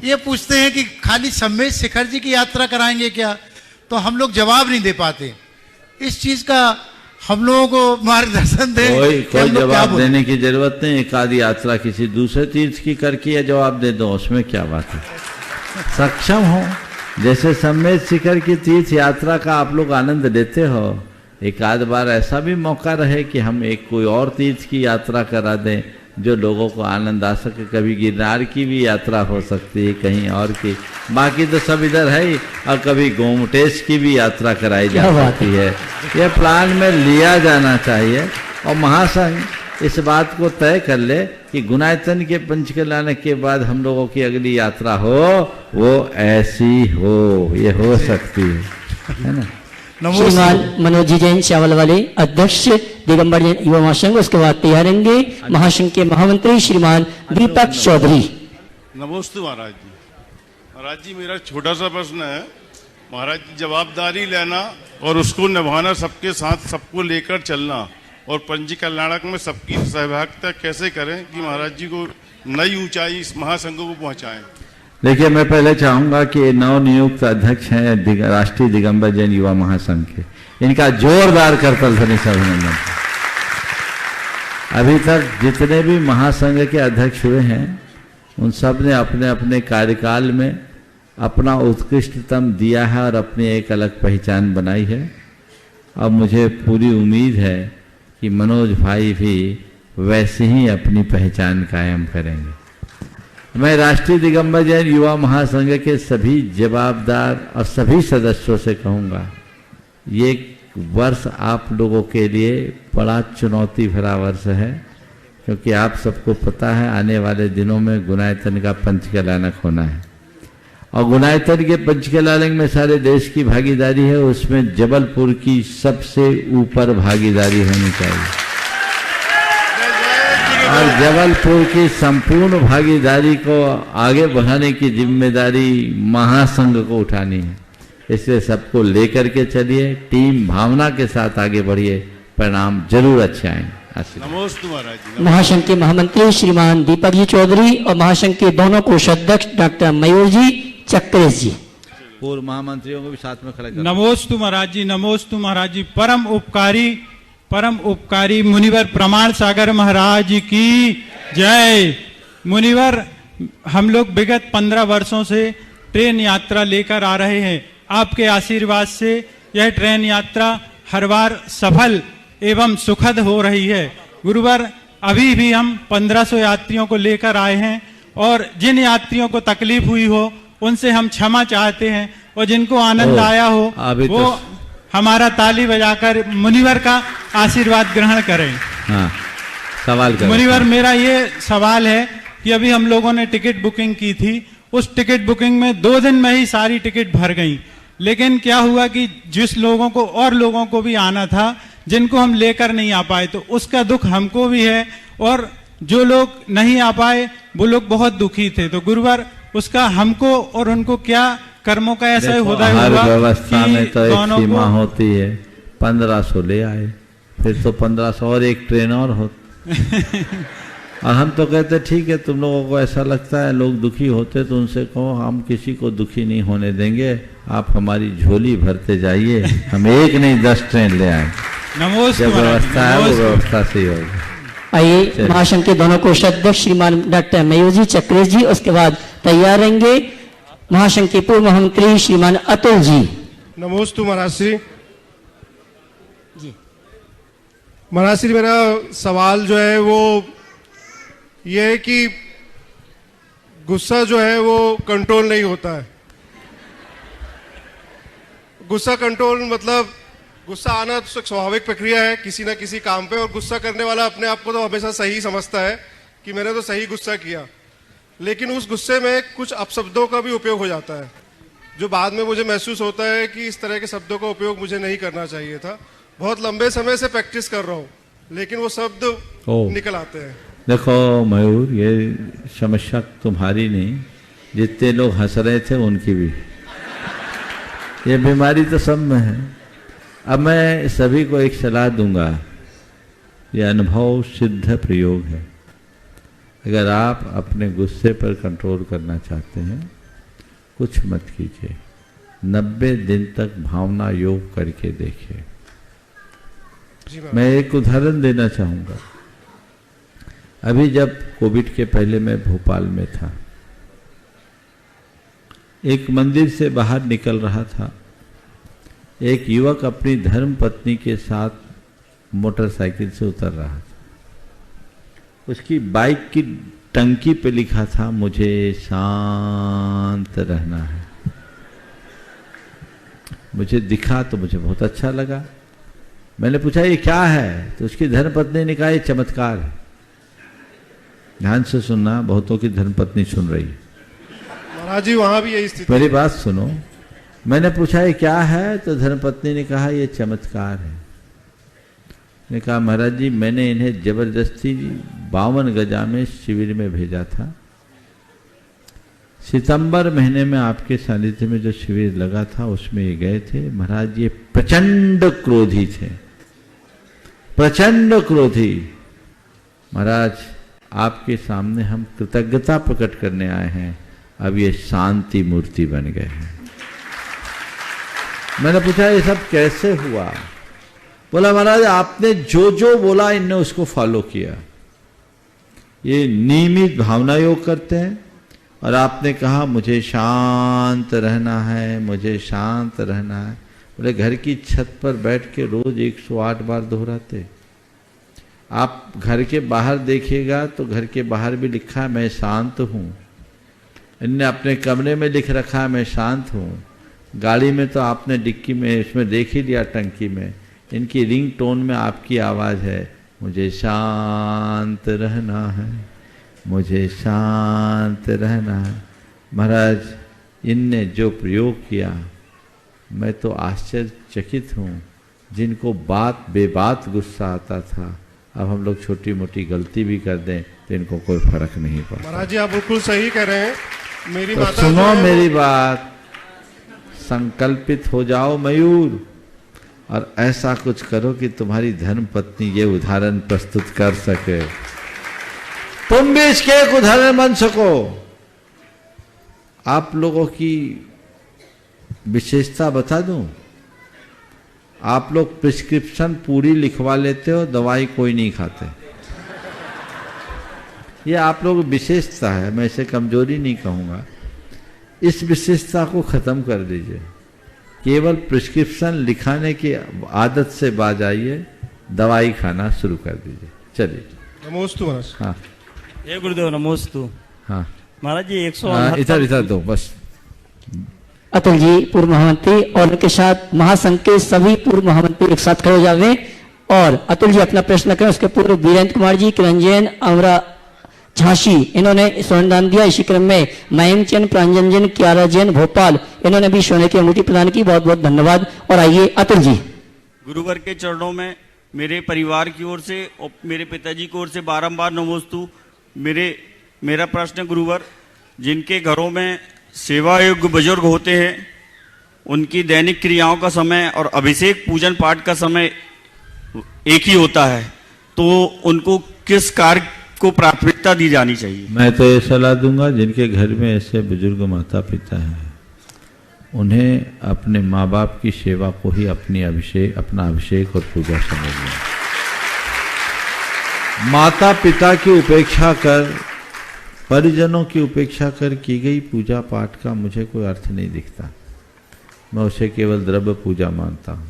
ये पूछते हैं कि खाली सम्मेद शिखर जी की यात्रा कराएंगे क्या, तो हम लोग जवाब नहीं दे पाते। इस चीज का हम लोगों को मार्गदर्शन दे। कोई जवाब देने की जरूरत नहीं। एक आधी यात्रा किसी दूसरे तीर्थ की करके या जवाब दे दो, उसमें क्या बात है। सक्षम हो, जैसे सम्मेद शिखर की तीर्थ यात्रा का आप लोग आनंद लेते हो, एक आध बार ऐसा भी मौका रहे कि हम एक कोई और तीर्थ की यात्रा करा दें जो लोगों को आनंद आ सके। कभी गिरनार की भी यात्रा हो सकती है, कहीं और की, बाकी तो सब इधर है ही। और कभी गोमटेश की भी यात्रा कराई जा सकती है। यह प्लान में लिया जाना चाहिए, और महासंघ इस बात को तय कर ले कि गुणायतन के पंचकल्याण के बाद हम लोगों की अगली यात्रा हो वो ऐसी हो, ये हो सकती है ना। श्रीमान मनोज जी जैन चावल वाले अध्यक्ष दिगंबर जैन युवा महासंघ, उसके बाद तैयार रहेंगे महासंघ के महामंत्री श्रीमान दीपक चौधरी। नमस्ते महाराज जी। महाराज जी, मेरा छोटा सा प्रश्न है। महाराज जी, जवाबदारी लेना और उसको निभाना, सबके साथ सबको लेकर चलना, और पंच कल्याणक में सबकी सहभागिता कैसे करें कि महाराज जी को नई ऊंचाई इस महासंघ को पहुंचाएं। देखिए, मैं पहले चाहूंगा कि नवनियुक्त अध्यक्ष हैं राष्ट्रीय दिगंबर जैन युवा महासंघ के, इनका जोरदार करतल ध्वनि से अभिनंदन। अभी तक जितने भी महासंघ के अध्यक्ष हुए हैं उन सब ने अपने अपने कार्यकाल में अपना उत्कृष्टतम दिया है और अपनी एक अलग पहचान बनाई है। अब मुझे पूरी उम्मीद है कि मनोज भाई भी वैसे ही अपनी पहचान कायम करेंगे। मैं राष्ट्रीय दिगंबर जैन युवा महासंघ के सभी जवाबदार और सभी सदस्यों से कहूँगा ये वर्ष आप लोगों के लिए बड़ा चुनौती भरा वर्ष है, क्योंकि आप सबको पता है आने वाले दिनों में गुणायतन का पंचकलानक होना है, और गुणायतन के पंचकलानक में सारे देश की भागीदारी है, उसमें जबलपुर की सबसे ऊपर भागीदारी होनी चाहिए, और जबलपुर की संपूर्ण भागीदारी को आगे बढ़ाने की जिम्मेदारी महासंघ को उठानी है। इसलिए सबको लेकर के चलिए, टीम भावना के साथ आगे बढ़िए, परिणाम जरूर अच्छे आएंगे। नमोस्तु महाराज जी। महासंघ के महामंत्री श्रीमान दीपक जी चौधरी और महासंघ के दोनों कोषाध्यक्ष डॉक्टर मयूर जी, चक्रेश जी, पूर्व महामंत्रियों को भी साथ में खड़ा कर। नमोस्तु महाराज जी, नमोस्तु महाराज जी। परम उपकारी मुनिवर प्रमाण सागर महाराज की जय। मुनिवर, हम लोग विगत 15 वर्षों से ट्रेन यात्रा लेकर आ रहे हैं। आपके आशीर्वाद से यह ट्रेन यात्रा हर बार सफल एवं सुखद हो रही है। गुरुवर, अभी भी हम 1500 यात्रियों को लेकर आए हैं, और जिन यात्रियों को तकलीफ हुई हो उनसे हम क्षमा चाहते हैं, और जिनको आनंद आया हो वो हमारा ताली बजाकर मुनिवर का आशीर्वाद ग्रहण करें। हाँ, सवाल करें। मुनिवर, मेरा ये सवाल है कि अभी हम लोगों ने टिकट बुकिंग की थी, उस टिकट बुकिंग में 2 दिन में ही सारी टिकट भर गई, लेकिन क्या हुआ कि जिस लोगों को और लोगों को भी आना था, जिनको हम लेकर नहीं आ पाए, तो उसका दुख हमको भी है, और जो लोग नहीं आ पाए वो लोग बहुत दुखी थे। तो गुरुवर, उसका हमको और उनको क्या कर्मों का ऐसा होता है? हर व्यवस्था में तो एक सीमा होती है। 1500 ले आए, फिर तो 1500 और एक ट्रेन और होती। और हम तो कहते ठीक है, तुम लोगों को ऐसा लगता है लोग दुखी होते तो उनसे कहो हम किसी को दुखी नहीं होने देंगे, आप हमारी झोली भरते जाइए, हम एक नहीं 10 ट्रेन ले आए। नमस्कार। जब व्यवस्था है वो व्यवस्था से ही होगी। आइए महासंघ के दोनों कोषाध्यक्ष श्रीमान डॉक्टर मयूर जी, चक्रेश जी, उसके बाद तैयार रहेंगे महासंघ के पूर्व महामंत्री श्रीमान अतुल जी। नमोस्तु महाराज श्री। महाराज श्री, मेरा सवाल जो है वो ये है कि गुस्सा जो है वो कंट्रोल नहीं होता है। गुस्सा कंट्रोल मतलब गुस्सा आना तो स्वाभाविक प्रक्रिया है किसी ना किसी काम पे, और गुस्सा करने वाला अपने आप को तो हमेशा सही समझता है कि मैंने तो सही गुस्सा किया, लेकिन उस गुस्से में कुछ अपशब्दों का भी उपयोग हो जाता है, जो बाद में मुझे महसूस होता है कि इस तरह के शब्दों का उपयोग मुझे नहीं करना चाहिए था। बहुत लंबे समय से प्रैक्टिस कर रहा हूँ, लेकिन वो शब्द निकल आते हैं। देखो मयूर, ये समस्या तुम्हारी नहीं, जितने लोग हंस रहे थे उनकी भी ये बीमारी तो सब में है। अब मैं सभी को एक सलाह दूंगा, ये अनुभव सिद्ध प्रयोग है। अगर आप अपने गुस्से पर कंट्रोल करना चाहते हैं, कुछ मत कीजिए, 90 दिन तक भावना योग करके देखिए। मैं एक उदाहरण देना चाहूँगा। अभी जब कोविड के पहले मैं भोपाल में था, एक मंदिर से बाहर निकल रहा था, एक युवक अपनी धर्म पत्नी के साथ मोटरसाइकिल से उतर रहा था। उसकी बाइक की टंकी पे लिखा था, मुझे शांत रहना है। मुझे दिखा तो मुझे बहुत अच्छा लगा। मैंने पूछा ये क्या है, तो उसकी धर्मपत्नी ने कहा ये चमत्कार है। ध्यान से सुनना, बहुतों की धर्मपत्नी सुन रही है। महाराज जी, वहां भी यही स्थिति। मेरी बात सुनो। मैंने पूछा ये क्या है, तो धर्मपत्नी ने कहा ये चमत्कार है। ने कहा महाराज जी, मैंने इन्हें जबरदस्ती 52 गजा में शिविर में भेजा था। सितंबर महीने में आपके सानिध्य में जो शिविर लगा था उसमें ये गए थे। महाराज ये प्रचंड क्रोधी थे, प्रचंड क्रोधी। महाराज आपके सामने हम कृतज्ञता प्रकट करने आए हैं, अब ये शांति मूर्ति बन गए हैं। मैंने पूछा ये सब कैसे हुआ? बोला महाराज आपने जो जो बोला इनने उसको फॉलो किया। ये नियमित भावना योग करते हैं, और आपने कहा मुझे शांत रहना है, मुझे शांत रहना है। बोले घर की छत पर बैठ के रोज 108 बार दोहराते। आप घर के बाहर देखिएगा तो घर के बाहर भी लिखा है मैं शांत हूँ। इनने अपने कमरे में लिख रखा है मैं शांत हूँ। गाड़ी में तो आपने डिक्की में इसमें देख ही लिया, टंकी में इनकी रिंग टोन में आपकी आवाज़ है, मुझे शांत रहना है, मुझे शांत रहना है। महाराज, इनने जो प्रयोग किया मैं तो आश्चर्यचकित हूँ। जिनको बात बेबात गुस्सा आता था, अब हम लोग छोटी मोटी गलती भी कर दें तो इनको कोई फर्क नहीं पड़ता। महाराज जी आप बिल्कुल सही कह रहे हैं। मेरी तो माता सुनो जो है मेरी बात, संकल्पित हो जाओ मयूर, और ऐसा कुछ करो कि तुम्हारी धर्म पत्नी ये उदाहरण प्रस्तुत कर सके, तुम भी इसके एक उदाहरण बन सको। आप लोगों की विशेषता बता दूं, आप लोग प्रिस्क्रिप्शन पूरी लिखवा लेते हो, दवाई कोई नहीं खाते। ये आप लोगों की विशेषता है, मैं इसे कमजोरी नहीं कहूँगा। इस विशेषता को खत्म कर दीजिए, केवल प्रिस्क्रिप्शन लिखाने की आदत से बाज आइए, दवाई खाना शुरू कर दीजिए। चलिए नमोस्तु महाराज। हाँ जय गुरुदेव, नमोस्तु। हाँ महाराज जी 168 इधर दो बस। अतुल जी पूर्व महामंत्री और उनके साथ महासंघ के सभी पूर्व महामंत्री एक साथ खड़े हो जावे और अतुल जी अपना प्रश्न करें। उसके पूर्व वीरेंद्र कुमार जी, किरण जैन, अमरा झांसी, इन्होंने स्वर्णदान दिया। इसी क्रम में मयंक चंद, प्रांजन जैन, कियारा जैन भोपाल, इन्होंने भी सोने की अंगूठी प्रदान की। बहुत बहुत धन्यवाद। और आइए अतुल जी। गुरुवर के चरणों में मेरे परिवार की ओर से और मेरे पिताजी की ओर से बारंबार नमोस्तु। मेरा प्रश्न है गुरुवर, जिनके घरों में सेवा योग्य बुजुर्ग होते हैं, उनकी दैनिक क्रियाओं का समय और अभिषेक पूजन पाठ का समय एक ही होता है, तो उनको किस कार्य को प्राथमिकता दी जानी चाहिए? मैं तो ये सलाह दूंगा, जिनके घर में ऐसे बुजुर्ग माता पिता हैं, उन्हें अपने माँ बाप की सेवा को ही अपना अभिषेक और पूजा समझना। माता पिता की उपेक्षा कर, परिजनों की उपेक्षा कर की गई पूजा पाठ का मुझे कोई अर्थ नहीं दिखता। मैं उसे केवल द्रव्य पूजा मानता हूँ।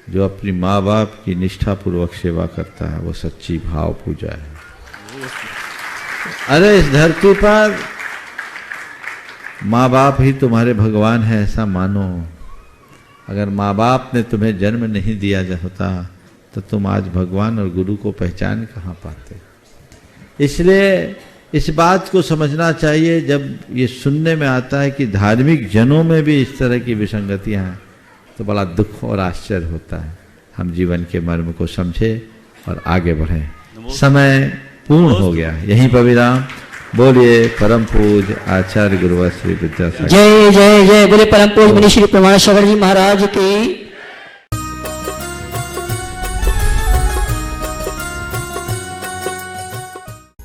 जो अपनी माँ बाप की निष्ठापूर्वक सेवा करता है वो सच्ची भाव पूजा है। अरे इस धरती पर माँ बाप ही तुम्हारे भगवान है, ऐसा मानो। अगर माँ बाप ने तुम्हें जन्म नहीं दिया होता तो तुम आज भगवान और गुरु को पहचान कहाँ पाते। इसलिए इस बात को समझना चाहिए, जब ये सुनने में आता है कि धार्मिक जनों में भी इस तरह की विसंगतियाँ हैं तो बड़ा दुख और आश्चर्य होता है। हम जीवन के मर्म को समझे और आगे बढ़ें। समय पूर्ण हो गया, यहीं पर विराम। बोलिए परम पूज्य आचार्य गुरुवर श्री विद्यासागर। जय जय जय। बोले परम पूज्य मुनि श्री प्रमाण सागर जी महाराज की।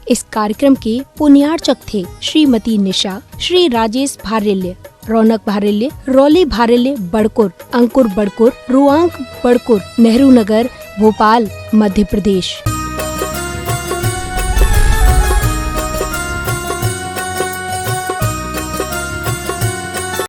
इस कार्यक्रम के पुण्यार्चक थे श्रीमती निशा, श्री राजेश भारेल्य, रौनक भारेल्य, रौली भारेल्य बड़कुर, अंकुर बड़कुर, रुआंक बड़कुर, नेहरू नगर, भोपाल, मध्य प्रदेश।